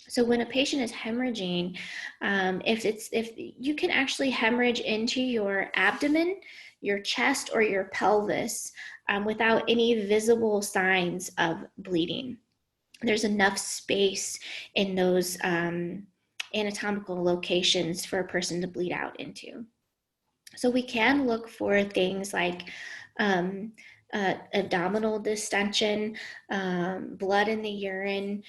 So when a patient is hemorrhaging, if you can actually hemorrhage into your abdomen, your chest, or your pelvis without any visible signs of bleeding. There's enough space in those anatomical locations for a person to bleed out into. So we can look for things like abdominal distension, blood in the urine,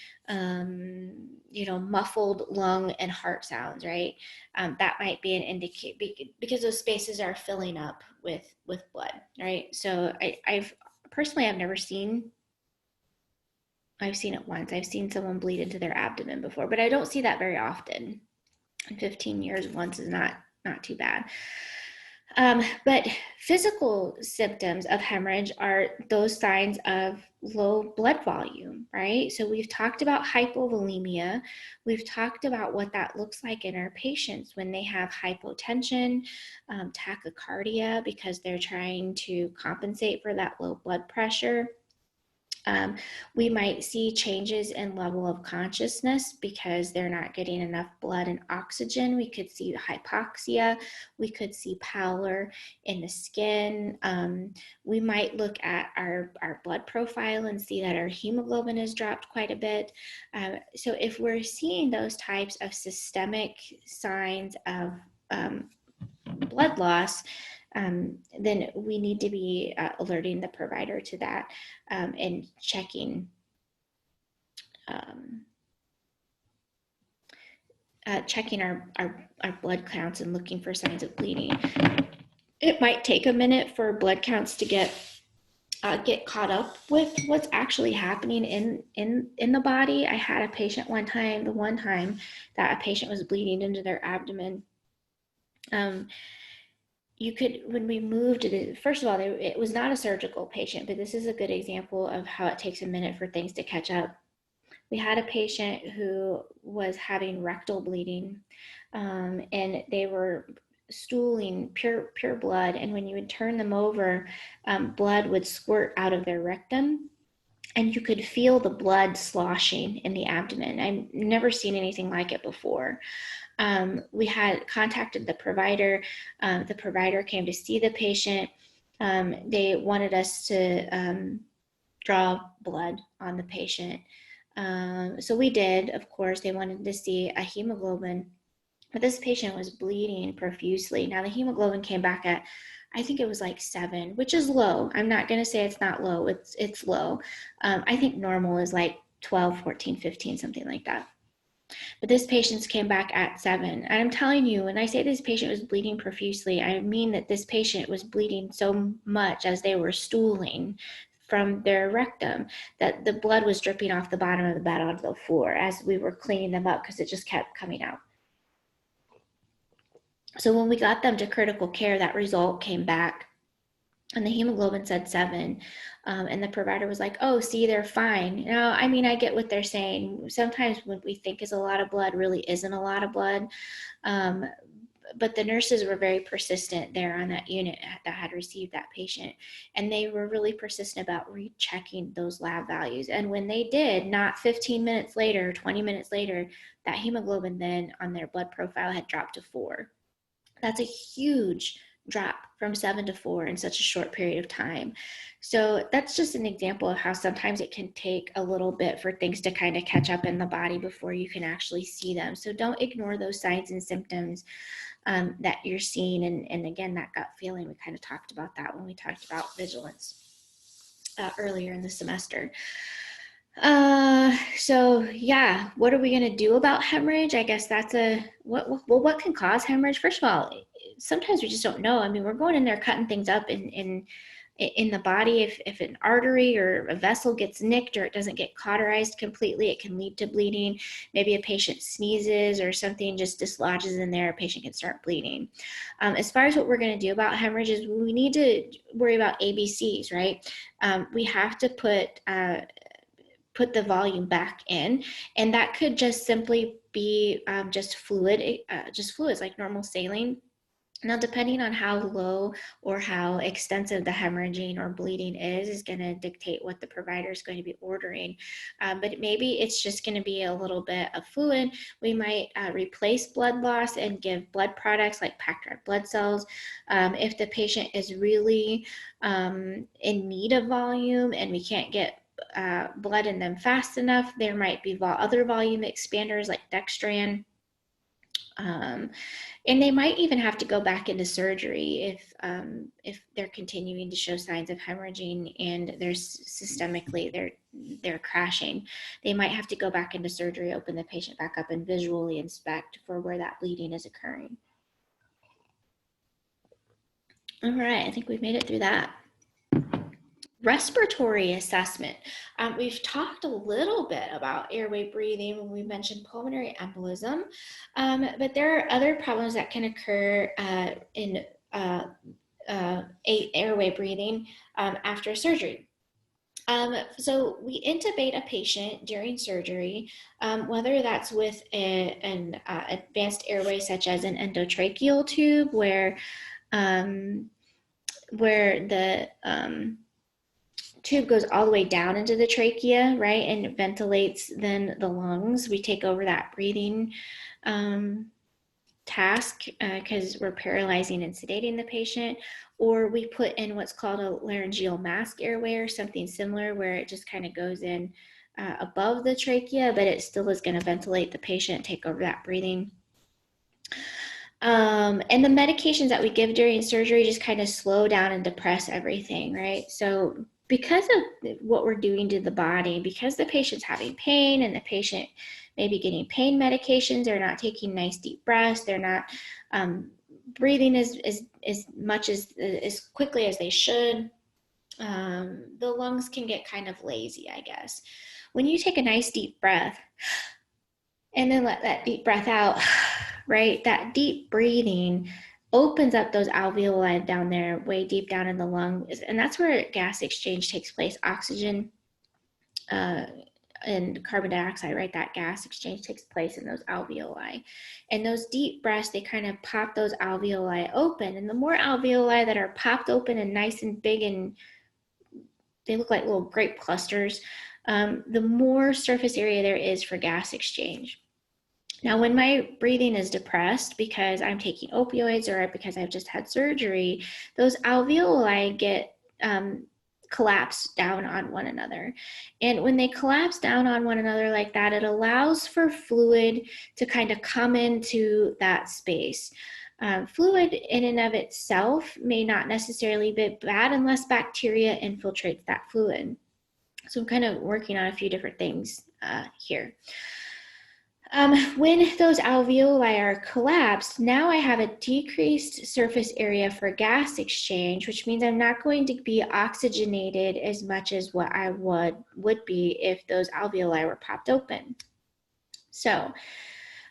muffled lung and heart sounds, right? That might be an indicator because those spaces are filling up with blood, right? So I've seen it once. I've seen someone bleed into their abdomen before, but I don't see that very often. In 15 years, once is not too bad. But physical symptoms of hemorrhage are those signs of low blood volume, right? So we've talked about hypovolemia. We've talked about what that looks like in our patients when they have hypotension, tachycardia, because they're trying to compensate for that low blood pressure. We might see changes in level of consciousness because they're not getting enough blood and oxygen. We could see hypoxia. We could see pallor in the skin. We might look at our blood profile and see that our hemoglobin has dropped quite a bit. So if we're seeing those types of systemic signs of blood loss, then we need to be alerting the provider to that and checking our blood counts and looking for signs of bleeding. It might take a minute for blood counts to get caught up with what's actually happening in the body. I had a patient one time that a patient was bleeding into their abdomen. When we moved it, first of all, it was not a surgical patient, but this is a good example of how it takes a minute for things to catch up. We had a patient who was having rectal bleeding, and they were stooling pure blood. And when you would turn them over, blood would squirt out of their rectum, and you could feel the blood sloshing in the abdomen. I've never seen anything like it before. We had contacted the provider. The provider came to see the patient. They wanted us to draw blood on the patient. So we did, of course. They wanted to see a hemoglobin, but this patient was bleeding profusely. Now the hemoglobin came back at, I think it was like 7, which is low. I'm not going to say it's not low. It's low. I think normal is like 12, 14, 15, something like that. But this patient came back at 7. And I'm telling you, when I say this patient was bleeding profusely, I mean that this patient was bleeding so much as they were stooling from their rectum that the blood was dripping off the bottom of the bed onto the floor as we were cleaning them up because it just kept coming out. So when we got them to critical care, that result came back and the hemoglobin said 7. And the provider was like, oh, see, they're fine. I mean, I get what they're saying. Sometimes what we think is a lot of blood really isn't a lot of blood. But the nurses were very persistent there on that unit that had received that patient. And they were really persistent about rechecking those lab values. And when they did, not 15 minutes later, 20 minutes later, that hemoglobin then on their blood profile had dropped to 4. That's a huge drop from 7 to 4 in such a short period of time. So that's just an example of how sometimes it can take a little bit for things to kind of catch up in the body before you can actually see them. So don't ignore those signs and symptoms that you're seeing. And again, that gut feeling, we kind of talked about that when we talked about vigilance earlier in the semester. So yeah, what are we going to do about hemorrhage? I guess that's what can cause hemorrhage? First of all, sometimes we just don't know. I mean, we're going in there cutting things up in the body. If an artery or a vessel gets nicked or it doesn't get cauterized completely, it can lead to bleeding. Maybe a patient sneezes or something just dislodges in there, a patient can start bleeding. As far as what we're going to do about hemorrhages, we need to worry about ABCs, right? We have to put the volume back in, and that could just simply be just fluids like normal saline. Now, depending on how low or how extensive the hemorrhaging or bleeding is going to dictate what the provider is going to be ordering. But maybe it's just going to be a little bit of fluid. We might replace blood loss and give blood products like packed red blood cells. If the patient is really in need of volume and we can't get blood in them fast enough, there might be other volume expanders like dextran. And they might even have to go back into surgery if they're continuing to show signs of hemorrhaging and they're systemically they're crashing. They might have to go back into surgery, open the patient back up, and visually inspect for where that bleeding is occurring. All right, I think we've made it through that. Respiratory assessment. We've talked a little bit about airway breathing when we mentioned pulmonary embolism, but there are other problems that can occur in airway breathing after surgery. So we intubate a patient during surgery, whether that's with an advanced airway such as an endotracheal tube where the tube goes all the way down into the trachea, right, and ventilates then the lungs. We take over that breathing task because we're paralyzing and sedating the patient, or we put in what's called a laryngeal mask airway or something similar where it just kind of goes in above the trachea, but it still is going to ventilate the patient, take over that breathing. And the medications that we give during surgery just kind of slow down and depress everything, right? So because of what we're doing to the body, because the patient's having pain and the patient may be getting pain medications, they're not taking nice deep breaths, they're not breathing as much as quickly as they should, the lungs can get kind of lazy, I guess. When you take a nice deep breath and then let that deep breath out, right, that deep breathing opens up those alveoli down there, way deep down in the lungs, and that's where gas exchange takes place. Oxygen and carbon dioxide, right, that gas exchange takes place in those alveoli. And those deep breaths, they kind of pop those alveoli open, and the more alveoli that are popped open and nice and big and they look like little grape clusters, the more surface area there is for gas exchange. Now, when my breathing is depressed because I'm taking opioids or because I've just had surgery, those alveoli get collapse down on one another. And when they collapse down on one another like that, it allows for fluid to kind of come into that space. Fluid in and of itself may not necessarily be bad unless bacteria infiltrates that fluid. So I'm kind of working on a few different things here. When those alveoli are collapsed, now I have a decreased surface area for gas exchange, which means I'm not going to be oxygenated as much as what I would be if those alveoli were popped open. So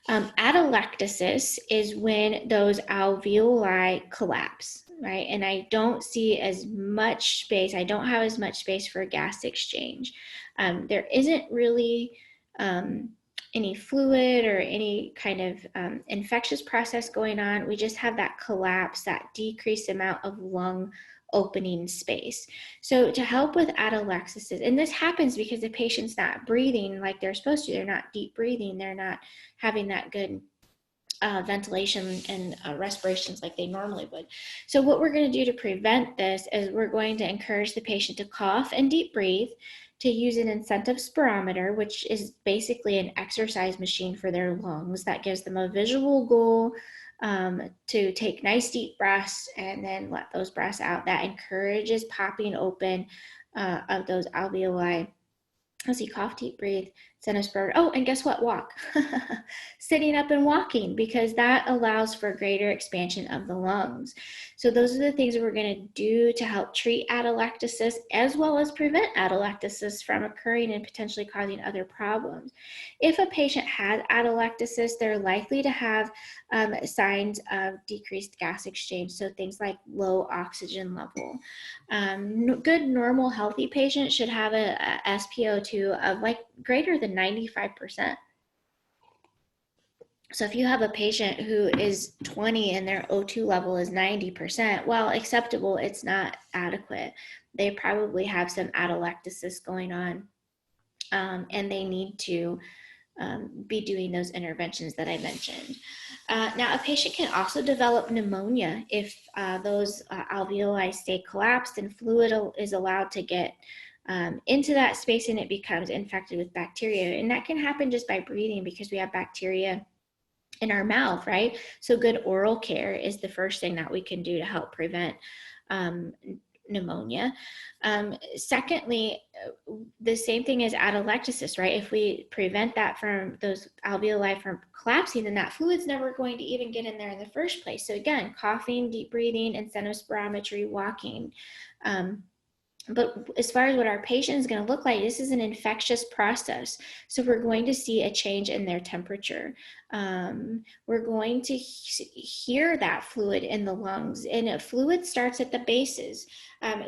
atelectasis is when those alveoli collapse. right? And I don't see as much space. I don't have as much space for gas exchange. There isn't really any fluid or any kind of infectious process going on. We just have that collapse, that decreased amount of lung opening space. So to help with atelectasis, and this happens because the patient's not breathing like they're supposed to, they're not deep breathing, they're not having that good ventilation and respirations like they normally would. So what we're going to do to prevent this is we're going to encourage the patient to cough and deep breathe, to use an incentive spirometer, which is basically an exercise machine for their lungs that gives them a visual goal to take nice deep breaths and then let those breaths out. That encourages popping open of those alveoli. As you cough, deep breathe, send a spur. Oh, and guess what? Walk. Sitting up and walking, because that allows for greater expansion of the lungs. So those are the things we're going to do to help treat atelectasis as well as prevent atelectasis from occurring and potentially causing other problems. If a patient has atelectasis, they're likely to have signs of decreased gas exchange. So things like low oxygen level. Good, normal, healthy patients should have a SpO2 of like greater than 95%. So if you have a patient who is 20 and their O2 level is 90%, well, acceptable, it's not adequate. They probably have some atelectasis going on, and they need to be doing those interventions that I mentioned. Now, a patient can also develop pneumonia if those alveoli stay collapsed and fluid is allowed to get into that space and it becomes infected with bacteria. And that can happen just by breathing because we have bacteria in our mouth, right? So good oral care is the first thing that we can do to help prevent pneumonia. Secondly, the same thing as atelectasis, right? If we prevent that from those alveoli from collapsing, then that fluid's never going to even get in there in the first place. So again, coughing, deep breathing, incentive spirometry, walking. But as far as what our patient is going to look like, this is an infectious process. So we're going to see a change in their temperature. We're going to hear that fluid in the lungs, and fluid starts at the bases.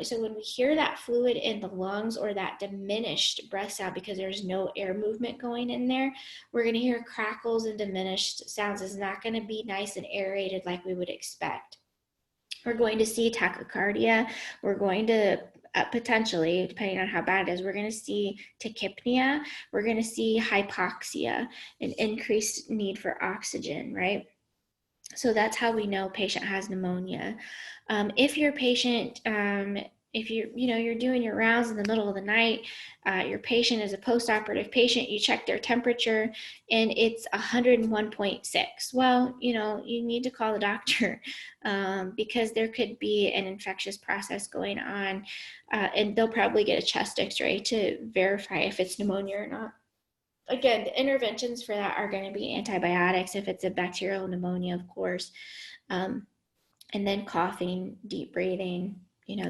So when we hear that fluid in the lungs or that diminished breath sound because there's no air movement going in there, we're going to hear crackles and diminished sounds. It's not going to be nice and aerated like we would expect. We're going to see tachycardia. We're going to potentially, depending on how bad it is, we're going to see tachypnea. We're going to see hypoxia, an increased need for oxygen, right? So that's how we know patient has pneumonia. If your patient, if you're doing your rounds in the middle of the night, your patient is a postoperative patient, you check their temperature and it's 101.6. Well, you need to call the doctor because there could be an infectious process going on, and they'll probably get a chest x-ray to verify if it's pneumonia or not. Again, the interventions for that are going to be antibiotics if it's a bacterial pneumonia, of course, and then coughing, deep breathing,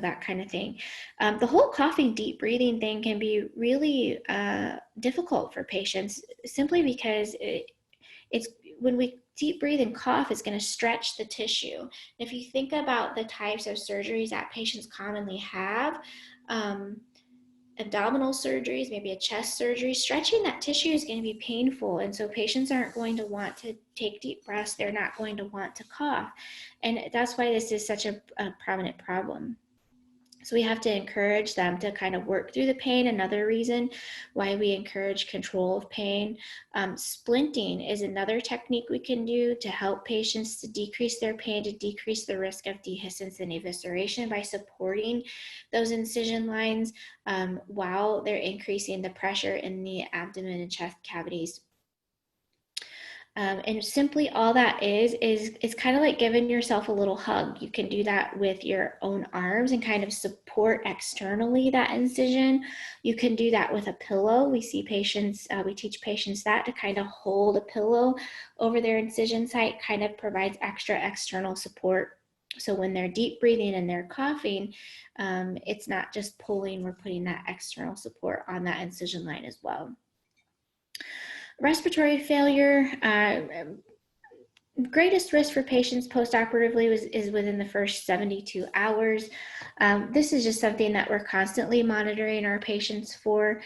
that kind of thing. The whole coughing, deep breathing thing can be really difficult for patients simply because it's when we deep breathe and cough, it's going to stretch the tissue. And if you think about the types of surgeries that patients commonly have, abdominal surgeries, maybe a chest surgery, stretching that tissue is going to be painful. And so patients aren't going to want to take deep breaths. They're not going to want to cough. And that's why this is such a prominent problem. So we have to encourage them to kind of work through the pain. Another reason why we encourage control of pain. Splinting is another technique we can do to help patients to decrease their pain, to decrease the risk of dehiscence and evisceration by supporting those incision lines while they're increasing the pressure in the abdomen and chest cavities. And simply all that is it's kind of like giving yourself a little hug. You can do that with your own arms and kind of support externally that incision. You can do that with a pillow. We see patients, we teach patients that to kind of hold a pillow over their incision site, kind of provides extra external support. So when they're deep breathing and they're coughing, it's not just pulling, we're putting that external support on that incision line as well. Respiratory failure, greatest risk for patients postoperatively is within the first 72 hours. This is just something that we're constantly monitoring our patients for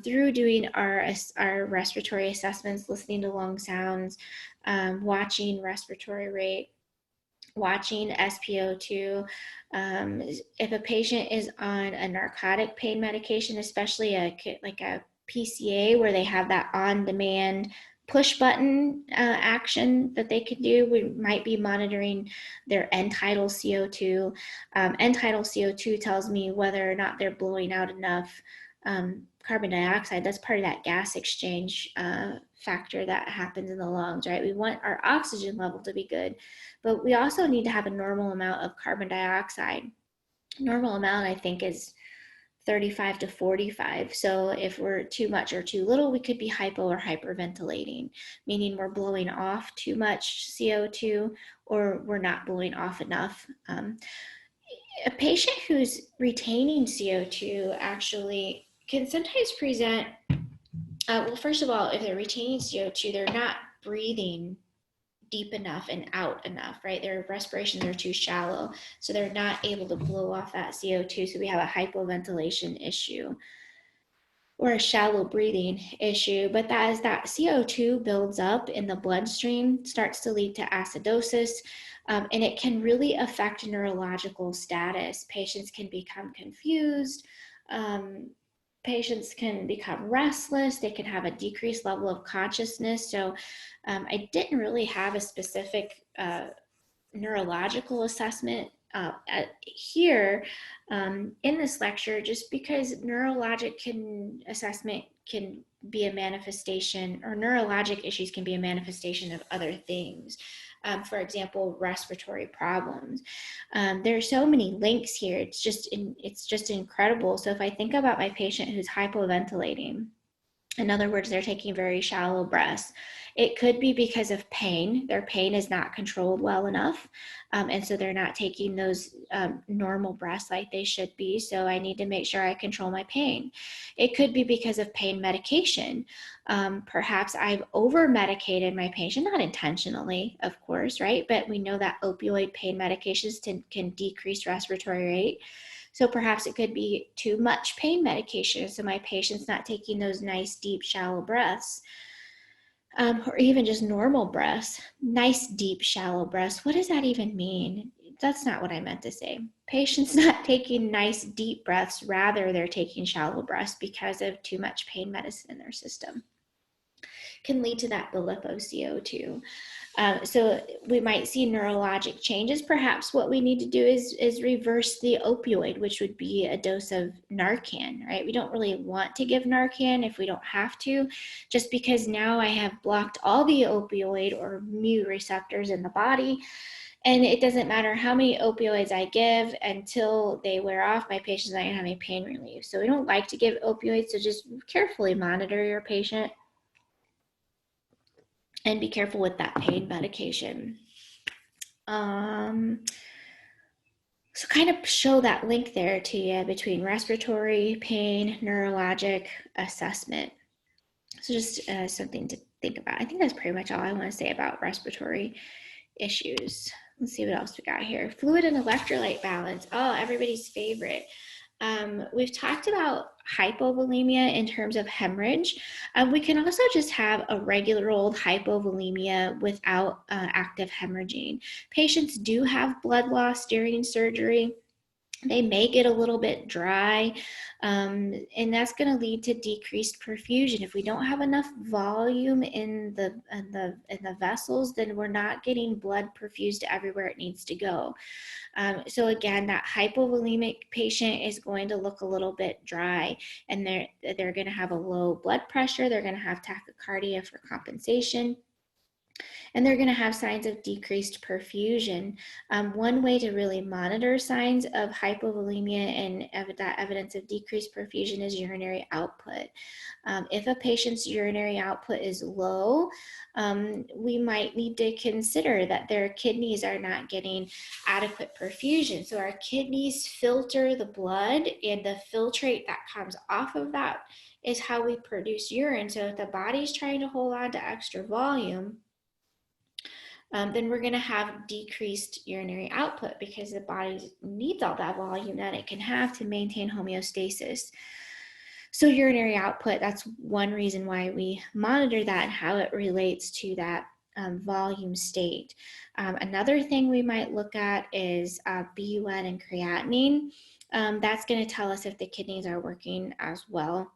through doing our respiratory assessments, listening to lung sounds, watching respiratory rate, watching SpO2. If a patient is on a narcotic pain medication, especially like a PCA where they have that on-demand push button action that they can do, we might be monitoring their end-tidal CO2. End-tidal CO2 tells me whether or not they're blowing out enough carbon dioxide. That's part of that gas exchange factor that happens in the lungs, right? We want our oxygen level to be good, but we also need to have a normal amount of carbon dioxide. Normal amount, I think, is 35 to 45. So if we're too much or too little, we could be hypo or hyperventilating, meaning we're blowing off too much CO2 or we're not blowing off enough. A patient who's retaining CO2 actually can sometimes present, well, first of all, if they're retaining CO2, they're not breathing deep enough and out enough, right? Their respirations are too shallow, so they're not able to blow off that CO2. So we have a hypoventilation issue or a shallow breathing issue. But as that CO2 builds up in the bloodstream, starts to lead to acidosis, and it can really affect neurological status. Patients can become confused. Patients can become restless. They can have a decreased level of consciousness. So I didn't really have a specific neurological assessment here in this lecture, just because neurologic assessment can be a manifestation, or neurologic issues can be a manifestation of other things. For example, respiratory problems. There are so many links here. It's just incredible. So if I think about my patient who's hypoventilating, in other words, they're taking very shallow breaths, it could be because of pain. Their pain is not controlled well enough. And so they're not taking those normal breaths like they should be. So I need to make sure I control my pain. It could be because of pain medication. Perhaps I've over-medicated my patient, not intentionally, of course, right? But we know that opioid pain medications can decrease respiratory rate. So perhaps it could be too much pain medication. So my patient's not taking those nice, deep, shallow breaths. Or even just normal breaths, nice, deep, shallow breaths. What does that even mean? That's not what I meant to say. Patients not taking nice, deep breaths, rather they're taking shallow breaths because of too much pain medicine in their system. Can lead to that buildup of CO2. So we might see neurologic changes. Perhaps what we need to do is reverse the opioid, which would be a dose of Narcan, right? We don't really want to give Narcan if we don't have to, just because now I have blocked all the opioid or mu receptors in the body. And it doesn't matter how many opioids I give until they wear off, my patient's not gonna have any pain relief. So we don't like to give opioids, so just carefully monitor your patient and be careful with that pain medication. So kind of show that link there to you between respiratory, pain, neurologic assessment. So just something to think about. I think that's pretty much all I want to say about respiratory issues. Let's see what else we got here. Fluid and electrolyte balance. Oh, everybody's favorite. We've talked about hypovolemia in terms of hemorrhage. We can also just have a regular old hypovolemia without active hemorrhaging. Patients do have blood loss during surgery. They may get a little bit dry, and that's going to lead to decreased perfusion. If we don't have enough volume in the vessels, then we're not getting blood perfused everywhere it needs to go. So again, that hypovolemic patient is going to look a little bit dry, and they're going to have a low blood pressure. They're going to have tachycardia for compensation, and they're going to have signs of decreased perfusion. One way to really monitor signs of hypovolemia and that evidence of decreased perfusion is urinary output. If a patient's urinary output is low, we might need to consider that their kidneys are not getting adequate perfusion. So our kidneys filter the blood, and the filtrate that comes off of that is how we produce urine. So if the body's trying to hold on to extra volume, then we're going to have decreased urinary output because the body needs all that volume that it can have to maintain homeostasis. So urinary output, that's one reason why we monitor that and how it relates to that volume state. Another thing we might look at is BUN and creatinine. That's going to tell us if the kidneys are working as well.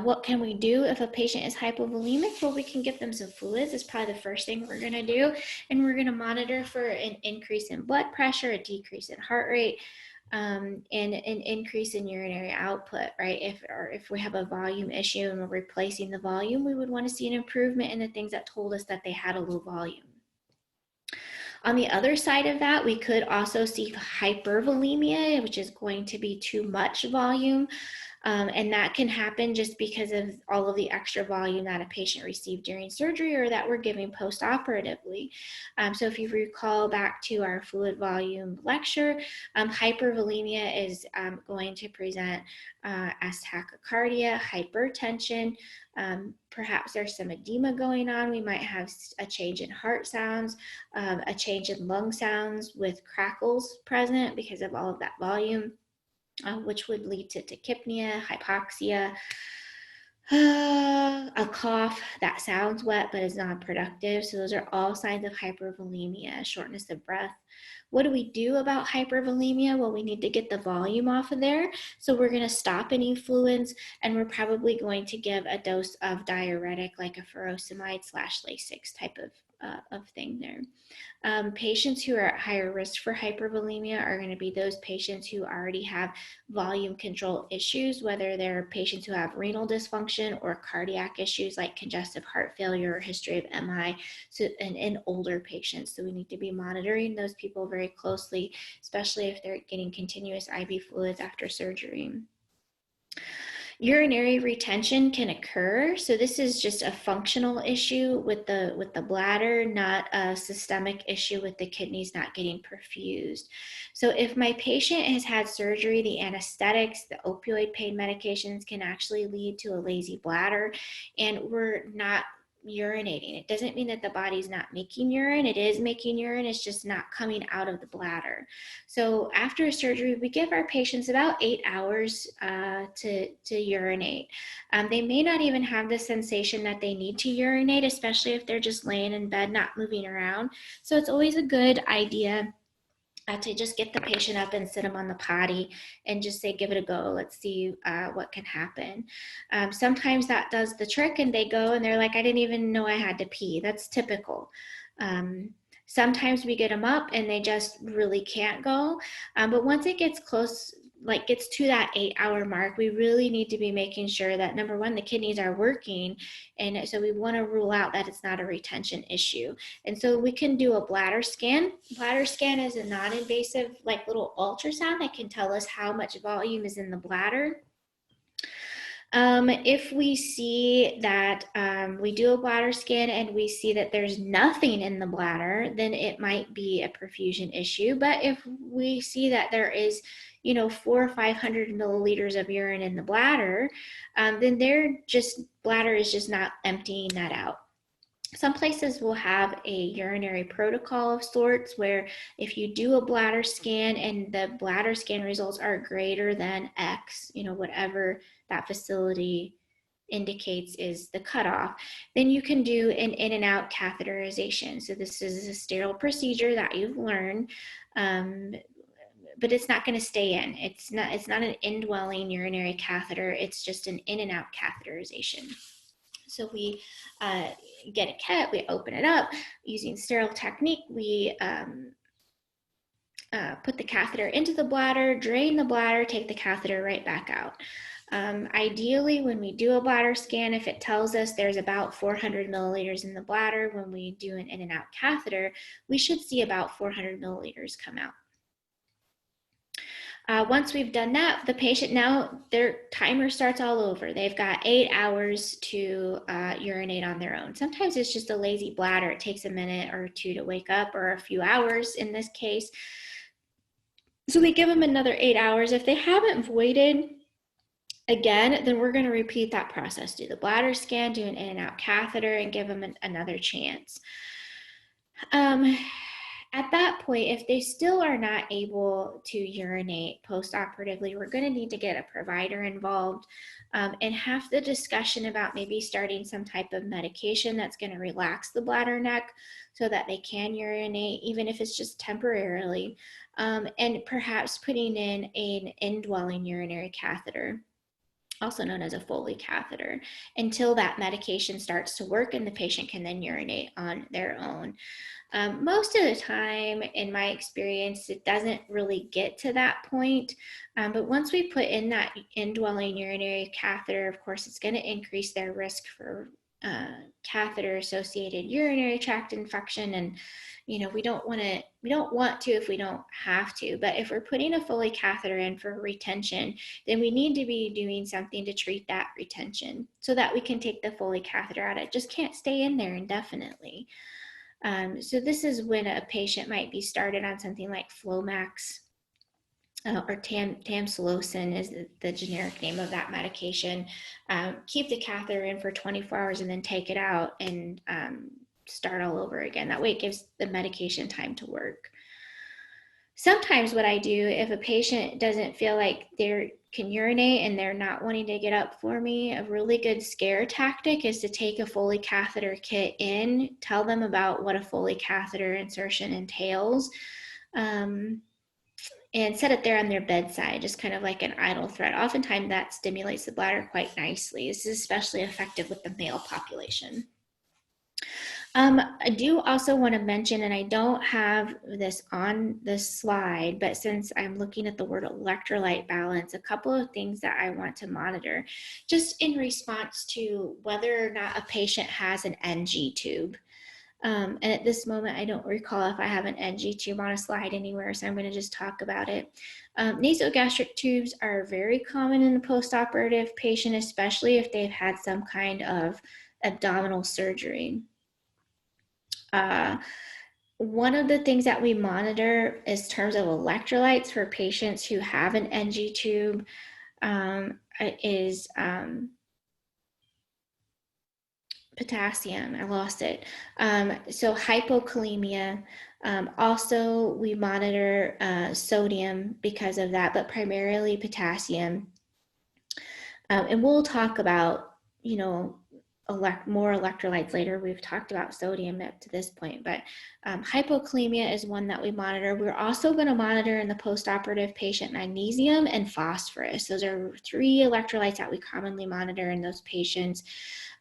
What can we do if a patient is hypovolemic? Well, we can give them some fluids. It's probably the first thing we're going to do. And we're going to monitor for an increase in blood pressure, a decrease in heart rate, and an increase in urinary output, right? If we have a volume issue and we're replacing the volume, we would want to see an improvement in the things that told us that they had a low volume. On the other side of that, we could also see hypervolemia, which is going to be too much volume. And that can happen just because of all of the extra volume that a patient received during surgery or that we're giving postoperatively. So if you recall back to our fluid volume lecture, hypervolemia is going to present as tachycardia, hypertension. Perhaps there's some edema going on. We might have a change in heart sounds, a change in lung sounds with crackles present because of all of that volume. Which would lead to tachypnea, hypoxia, a cough that sounds wet but is non-productive. So those are all signs of hypervolemia, shortness of breath. What do we do about hypervolemia? Well, we need to get the volume off of there. So we're going to stop any fluids, and we're probably going to give a dose of diuretic like a furosemide/Lasix type of thing there. Patients who are at higher risk for hypervolemia are going to be those patients who already have volume control issues, whether they're patients who have renal dysfunction or cardiac issues like congestive heart failure or history of MI, and in older patients. So we need to be monitoring those people very closely, especially if they're getting continuous IV fluids after surgery. Urinary retention can occur. So this is just a functional issue with the bladder, not a systemic issue with the kidneys not getting perfused. So if my patient has had surgery, the anesthetics, the opioid pain medications can actually lead to a lazy bladder, and we're not urinating. It doesn't mean that the body's not making urine. It is making urine. It's just not coming out of the bladder. So after surgery, we give our patients about 8 hours to urinate. They may not even have the sensation that they need to urinate, especially if they're just laying in bed, not moving around. So it's always a good idea to just get the patient up and sit them on the potty and just say, give it a go. Let's see what can happen. Sometimes that does the trick and they go and they're like, I didn't even know I had to pee. That's typical. Sometimes we get them up and they just really can't go. But once it gets close, like gets to that 8 hour mark, we really need to be making sure that number one, the kidneys are working. And so we want to rule out that it's not a retention issue. And so we can do a bladder scan. Bladder scan is a non-invasive, like little ultrasound that can tell us how much volume is in the bladder. If we see that we do a bladder scan and we see that there's nothing in the bladder, then it might be a perfusion issue. But if we see that there is, 400 or 500 milliliters of urine in the bladder, then bladder is just not emptying that out. Some places will have a urinary protocol of sorts where if you do a bladder scan and the bladder scan results are greater than X, whatever that facility indicates is the cutoff, then you can do an in and out catheterization. So this is a sterile procedure that you've learned, but it's not going to stay in. It's not an indwelling urinary catheter. It's just an in and out catheterization. So we get a kit, we open it up using sterile technique. We put the catheter into the bladder, drain the bladder, take the catheter right back out. Ideally, when we do a bladder scan, if it tells us there's about 400 milliliters in the bladder, when we do an in and out catheter, we should see about 400 milliliters come out. Once we've done that, the patient now, their timer starts all over. They've got 8 hours to urinate on their own. Sometimes it's just a lazy bladder. It takes a minute or two to wake up, or a few hours in this case. So we give them another 8 hours. If they haven't voided again, then we're going to repeat that process. Do the bladder scan, do an in and out catheter, and give them another chance. At that point, if they still are not able to urinate post-operatively, we're going to need to get a provider involved and have the discussion about maybe starting some type of medication that's going to relax the bladder neck so that they can urinate, even if it's just temporarily, and perhaps putting in an indwelling urinary catheter, also known as a Foley catheter, until that medication starts to work and the patient can then urinate on their own. Most of the time, in my experience, it doesn't really get to that point. But once we put in that indwelling urinary catheter, of course, it's going to increase their risk for catheter-associated urinary tract infection. And we don't want to if we don't have to. But if we're putting a Foley catheter in for retention, then we need to be doing something to treat that retention so that we can take the Foley catheter out. It just can't stay in there indefinitely. So this is when a patient might be started on something like Flomax or tamsulosin is the generic name of that medication. Keep the catheter in for 24 hours and then take it out and start all over again. That way it gives the medication time to work. Sometimes what I do, if a patient doesn't feel like they can urinate and they're not wanting to get up for me, a really good scare tactic is to take a Foley catheter kit in, tell them about what a Foley catheter insertion entails, and set it there on their bedside, just kind of like an idle threat. Oftentimes that stimulates the bladder quite nicely. This is especially effective with the male population. I do also want to mention, and I don't have this on this slide, but since I'm looking at the word electrolyte balance, a couple of things that I want to monitor just in response to whether or not a patient has an NG tube. And at this moment, I don't recall if I have an NG tube on a slide anywhere, so I'm going to just talk about it. Nasogastric tubes are very common in the postoperative patient, especially if they've had some kind of abdominal surgery. One of the things that we monitor is terms of electrolytes for patients who have an NG tube is potassium. I lost it. So hypokalemia. Also, we monitor sodium because of that, but primarily potassium. And we'll talk about, more electrolytes later. We've talked about sodium up to this point, but hypokalemia is one that we monitor. We're also going to monitor in the postoperative patient magnesium and phosphorus. Those are 3 electrolytes that we commonly monitor in those patients.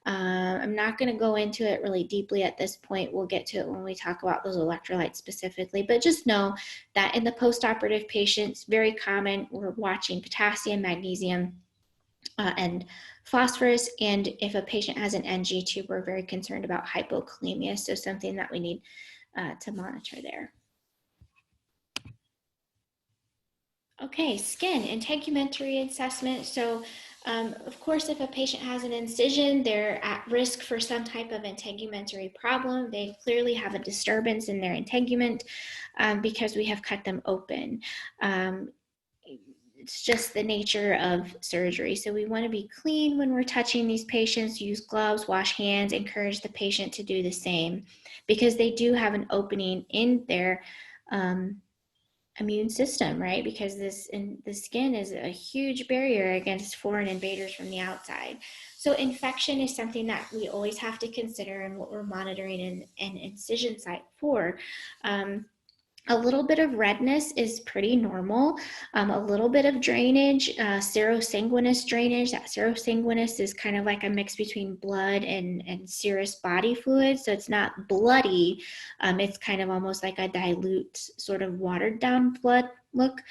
I'm not going to go into it really deeply at this point. We'll get to it when we talk about those electrolytes specifically, but just know that in the postoperative patients, very common, we're watching potassium, magnesium, and phosphorus. And if a patient has an NG tube, we're very concerned about hypokalemia. So something that we need to monitor there. Okay, skin integumentary assessment. So of course, if a patient has an incision, they're at risk for some type of integumentary problem. They clearly have a disturbance in their integument because we have cut them open. It's just the nature of surgery. So we want to be clean when we're touching these patients, use gloves, wash hands, encourage the patient to do the same because they do have an opening in their immune system, right? Because the skin is a huge barrier against foreign invaders from the outside. So infection is something that we always have to consider and what we're monitoring an incision site for. A little bit of redness is pretty normal. A little bit of drainage, serosanguinous drainage. That serosanguinous is kind of like a mix between blood and serous body fluid. So it's not bloody. It's kind of almost like a dilute, sort of watered down blood look.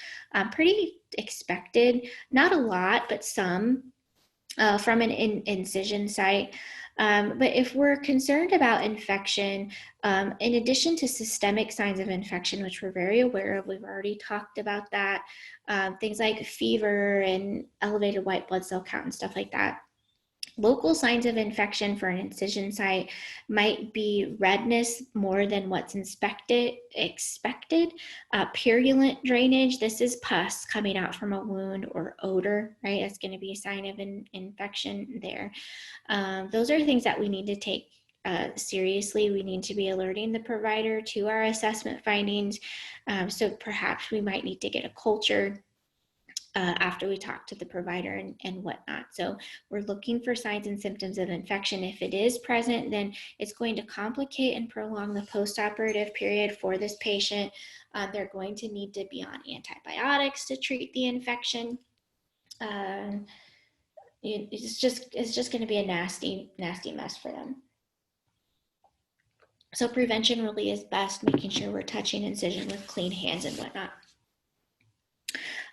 Pretty expected. Not a lot, but some from an incision site. But if we're concerned about infection, in addition to systemic signs of infection, which we're very aware of, we've already talked about that, things like fever and elevated white blood cell count and stuff like that. Local signs of infection for an incision site might be redness more than what's expected, purulent drainage. This is pus coming out from a wound or odor, right? That's going to be a sign of an infection there. Those are things that we need to take seriously, we need to be alerting the provider to our assessment findings. So perhaps we might need to get a culture after we talk to the provider and whatnot. So we're looking for signs and symptoms of infection. If it is present, then it's going to complicate and prolong the postoperative period for this patient. They're going to need to be on antibiotics to treat the infection. It's just going to be a nasty mess for them. So prevention really is best, making sure we're touching incision with clean hands and whatnot.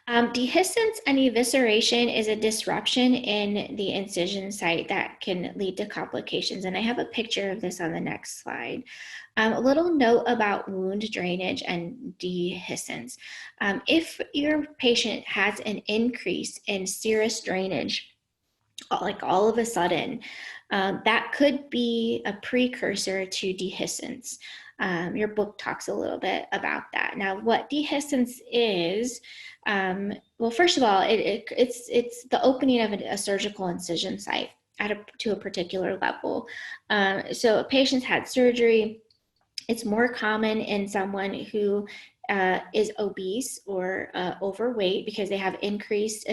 Dehiscence and evisceration is a disruption in the incision site that can lead to complications. And I have a picture of this on the next slide. A little note about wound drainage and dehiscence. If your patient has an increase in serous drainage, like all of a sudden, that could be a precursor to dehiscence. Your book talks a little bit about that. Now, what dehiscence is, well, first of all, it's the opening of a surgical incision site to a particular level. So a patient's had surgery. It's more common in someone who is obese or overweight because they have increased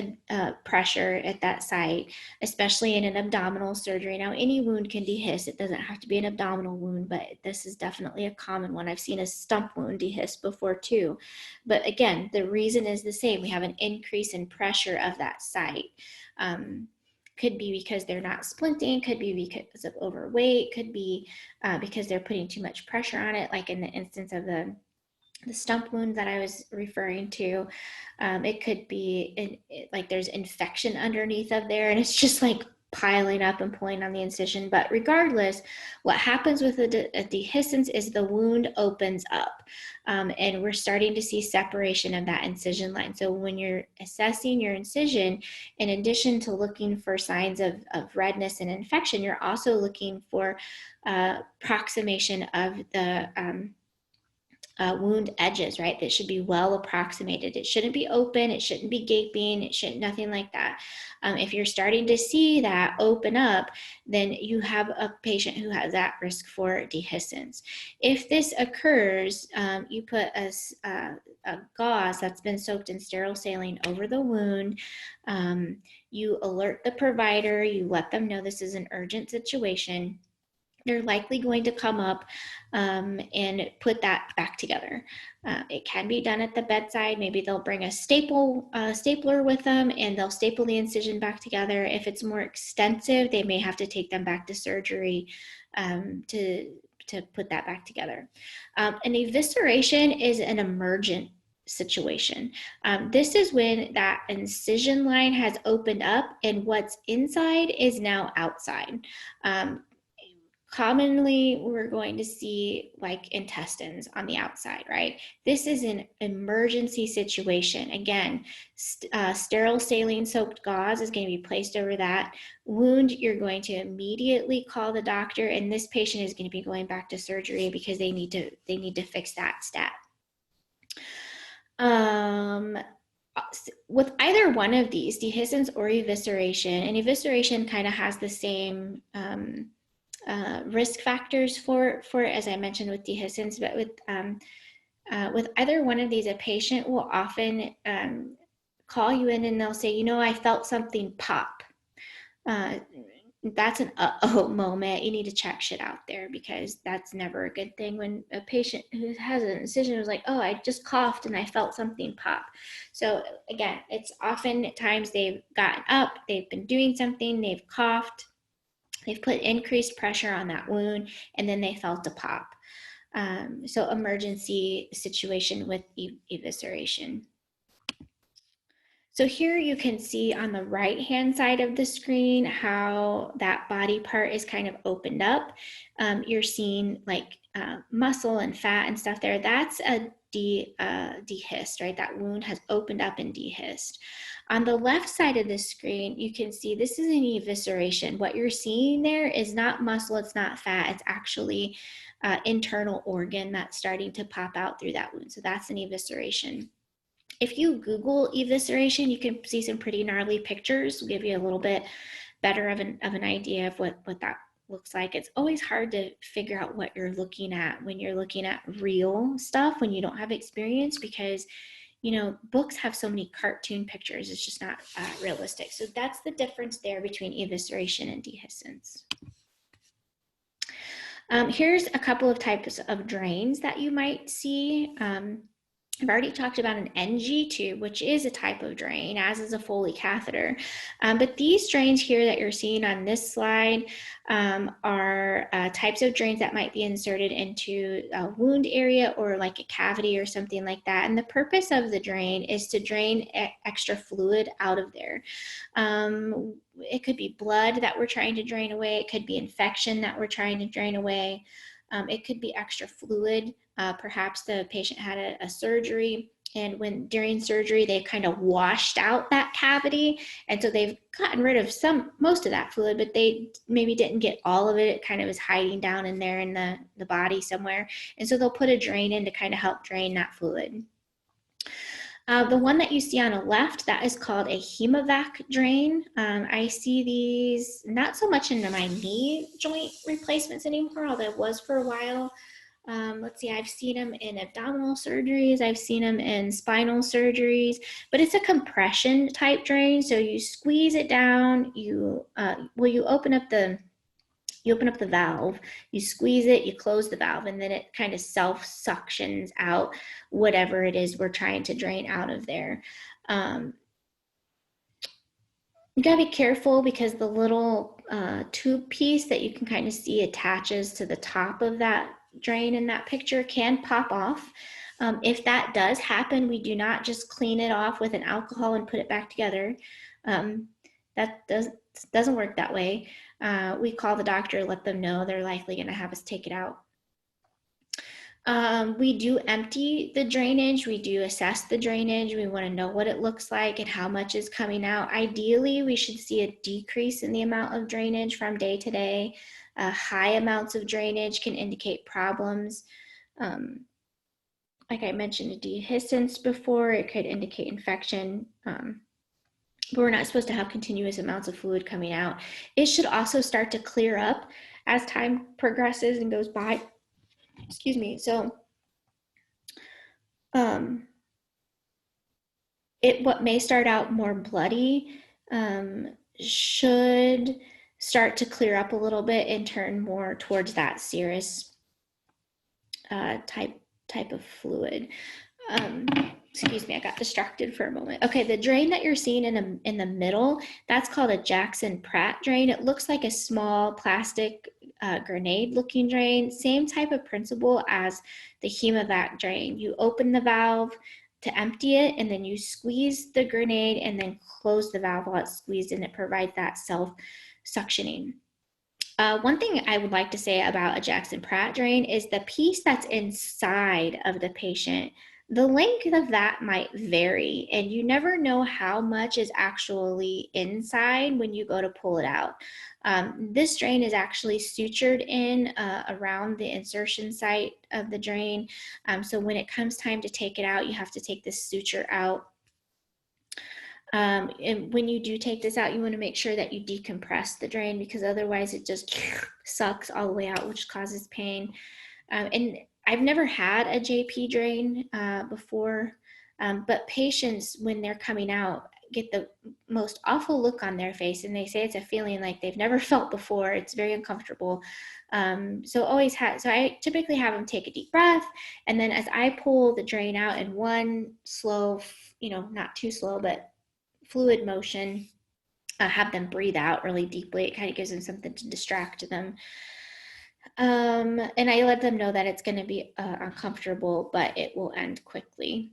pressure at that site, especially in an abdominal surgery. Now, any wound can dehisce. It doesn't have to be an abdominal wound, but this is definitely a common one. I've seen a stump wound dehisce before too. But again, the reason is the same. We have an increase in pressure of that site. Could be because they're not splinting, could be because of overweight, could be because they're putting too much pressure on it, like in the instance of the stump wound that I was referring to. It could be like there's infection underneath of there and it's just like piling up and pulling on the incision. But regardless, what happens with a dehiscence is the wound opens up and we're starting to see separation of that incision line. So when you're assessing your incision, in addition to looking for signs of redness and infection, you're also looking for approximation of the wound edges, right? That should be well approximated. It shouldn't be open. It shouldn't be gaping. It shouldn't, nothing like that. If you're starting to see that open up, then you have a patient who has that risk for dehiscence. If this occurs, you put a gauze that's been soaked in sterile saline over the wound. You alert the provider. You let them know this is an urgent situation. They're likely going to come up and put that back together. It can be done at the bedside. Maybe they'll bring a stapler with them and they'll staple the incision back together. If it's more extensive, they may have to take them back to surgery to put that back together. An evisceration is an emergent situation. This is when that incision line has opened up and what's inside is now outside. Commonly, we're going to see like intestines on the outside, right? This is an emergency situation. Again, sterile saline soaked gauze is going to be placed over that wound. You're going to immediately call the doctor, and this patient is going to be going back to surgery because they need to fix that stat. With either one of these, dehiscence or evisceration, and evisceration kind of has the same risk factors for as I mentioned with dehiscence, but with either one of these, a patient will often call you in and they'll say, you know, I felt something pop. That's an uh-oh moment. You need to check shit out there because that's never a good thing when a patient who has an incision was like, oh, I just coughed and I felt something pop. So again, it's oftentimes they've gotten up, they've been doing something, they've coughed, they've put increased pressure on that wound, and then they felt a pop. So emergency situation with evisceration. So here you can see on the right-hand side of the screen how that body part is kind of opened up. You're seeing like muscle and fat and stuff there. That's a dehisced, right? That wound has opened up and dehisced. On the left side of the screen, you can see this is an evisceration. What you're seeing there is not muscle, it's not fat, it's actually internal organ that's starting to pop out through that wound. So that's an evisceration. If you Google evisceration, you can see some pretty gnarly pictures. We'll give you a little bit better of an idea of what that looks like. It's always hard to figure out what you're looking at when you're looking at real stuff when you don't have experience, because books have so many cartoon pictures. It's just not realistic. So that's the difference there between evisceration and dehiscence. Here's a couple of types of drains that you might see. I've already talked about an NG tube, which is a type of drain, as is a Foley catheter. But these drains here that you're seeing on this slide are types of drains that might be inserted into a wound area or like a cavity or something like that. And the purpose of the drain is to drain extra fluid out of there. It could be blood that we're trying to drain away. It could be infection that we're trying to drain away. It could be extra fluid. Perhaps the patient had a surgery, and during surgery they kind of washed out that cavity, and so they've gotten rid of most of that fluid, but they maybe didn't get all of it. It kind of is hiding down in there in the body somewhere, and so they'll put a drain in to kind of help drain that fluid. The one that you see on the left, that is called a hemovac drain. I see these not so much in my knee joint replacements anymore, although it was for a while. Let's see, I've seen them in abdominal surgeries, I've seen them in spinal surgeries, but it's a compression type drain. So you squeeze it down, you open up the valve, you squeeze it, you close the valve, and then it kind of self-suctions out whatever it is we're trying to drain out of there. You gotta be careful because the little tube piece that you can kind of see attaches to the top of that drain in that picture can pop off. If that does happen, we do not just clean it off with an alcohol and put it back together. That doesn't work that way. We call the doctor, let them know. They're likely going to have us take it out. We do empty the drainage. We do assess the drainage. We want to know what it looks like and how much is coming out. Ideally, we should see a decrease in the amount of drainage from day to day. High amounts of drainage can indicate problems. Like I mentioned, dehiscence before, it could indicate infection. But we're not supposed to have continuous amounts of fluid coming out. It should also start to clear up as time progresses and goes by. Excuse me. So what may start out more bloody should start to clear up a little bit and turn more towards that serous type of fluid. Excuse me, I got distracted for a moment. Okay, the drain that you're seeing in the middle, that's called a Jackson-Pratt drain. It looks like a small plastic grenade-looking drain. Same type of principle as the hemovac drain. You open the valve to empty it, and then you squeeze the grenade and then close the valve while it's squeezed, and it provides that self-suctioning. One thing I would like to say about a Jackson-Pratt drain is the piece that's inside of the patient, the length of that might vary, and you never know how much is actually inside when you go to pull it out. This drain is actually sutured in around the insertion site of the drain. So when it comes time to take it out, you have to take this suture out. And when you do take this out, you want to make sure that you decompress the drain, because otherwise it just sucks all the way out, which causes pain. And I've never had a JP drain before, but patients, when they're coming out, get the most awful look on their face, and they say it's a feeling like they've never felt before. It's very uncomfortable. So I typically have them take a deep breath, and then as I pull the drain out in one slow, not too slow, but fluid motion, have them breathe out really deeply. It kind of gives them something to distract them. And I let them know that it's going to be uncomfortable, but it will end quickly.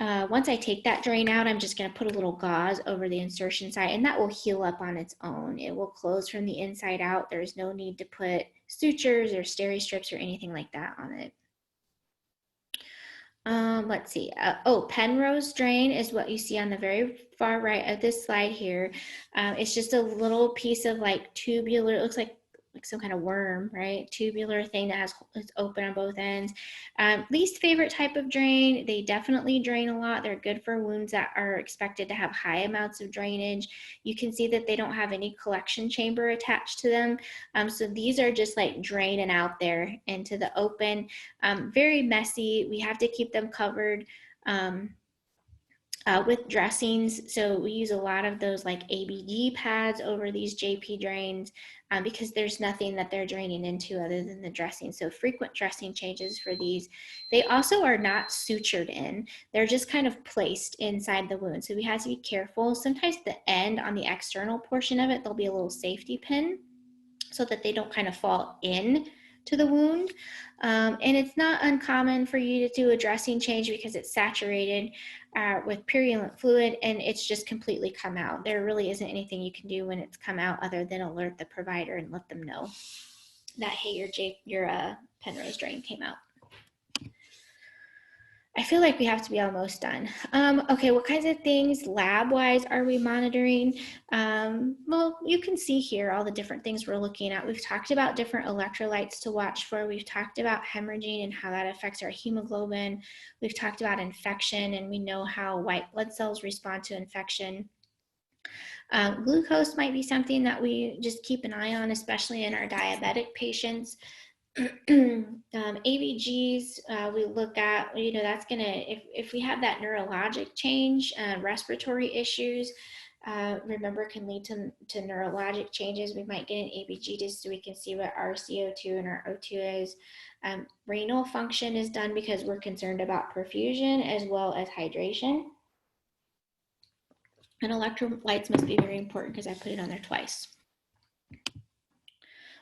Once I take that drain out, I'm just going to put a little gauze over the insertion site, and that will heal up on its own. It will close from the inside out. There's no need to put sutures or steri strips or anything like that on it. Let's see. Penrose drain is what you see on the very far right of this slide here. It's just a little piece of like tubular, it looks like like some kind of worm, right? Tubular thing that has it's open on both ends. Least favorite type of drain. They definitely drain a lot. They're good for wounds that are expected to have high amounts of drainage. You can see that they don't have any collection chamber attached to them. So these are just like draining out there into the open. Very messy. We have to keep them covered. With dressings, so we use a lot of those like ABG pads over these JP drains because there's nothing that they're draining into other than the dressing. So frequent dressing changes for these. They also are not sutured in. They're just kind of placed inside the wound. So we have to be careful. Sometimes the end on the external portion of it, there'll be a little safety pin so that they don't kind of fall in to the wound. And it's not uncommon for you to do a dressing change because it's saturated with purulent fluid and it's just completely come out. There really isn't anything you can do when it's come out other than alert the provider and let them know that, hey, your Penrose drain came out. I feel like we have to be almost done. Okay, what kinds of things lab-wise are we monitoring? Well, you can see here all the different things we're looking at. We've talked about different electrolytes to watch for. We've talked about hemorrhaging and how that affects our hemoglobin. We've talked about infection, and we know how white blood cells respond to infection. Glucose might be something that we just keep an eye on, especially in our diabetic patients. ABGs, we look at, that's gonna, if we have that neurologic change, respiratory issues, remember can lead to neurologic changes. We might get an ABG just so we can see what our CO2 and our O2 is. Renal function is done because we're concerned about perfusion as well as hydration. And electrolytes must be very important because I put it on there twice.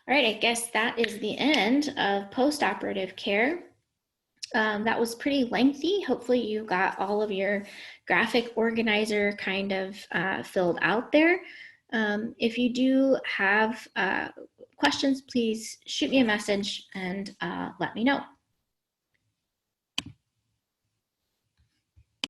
All right, I guess that is the end of postoperative care. That was pretty lengthy. Hopefully you got all of your graphic organizer kind of filled out there. If you do have questions, please shoot me a message and let me know.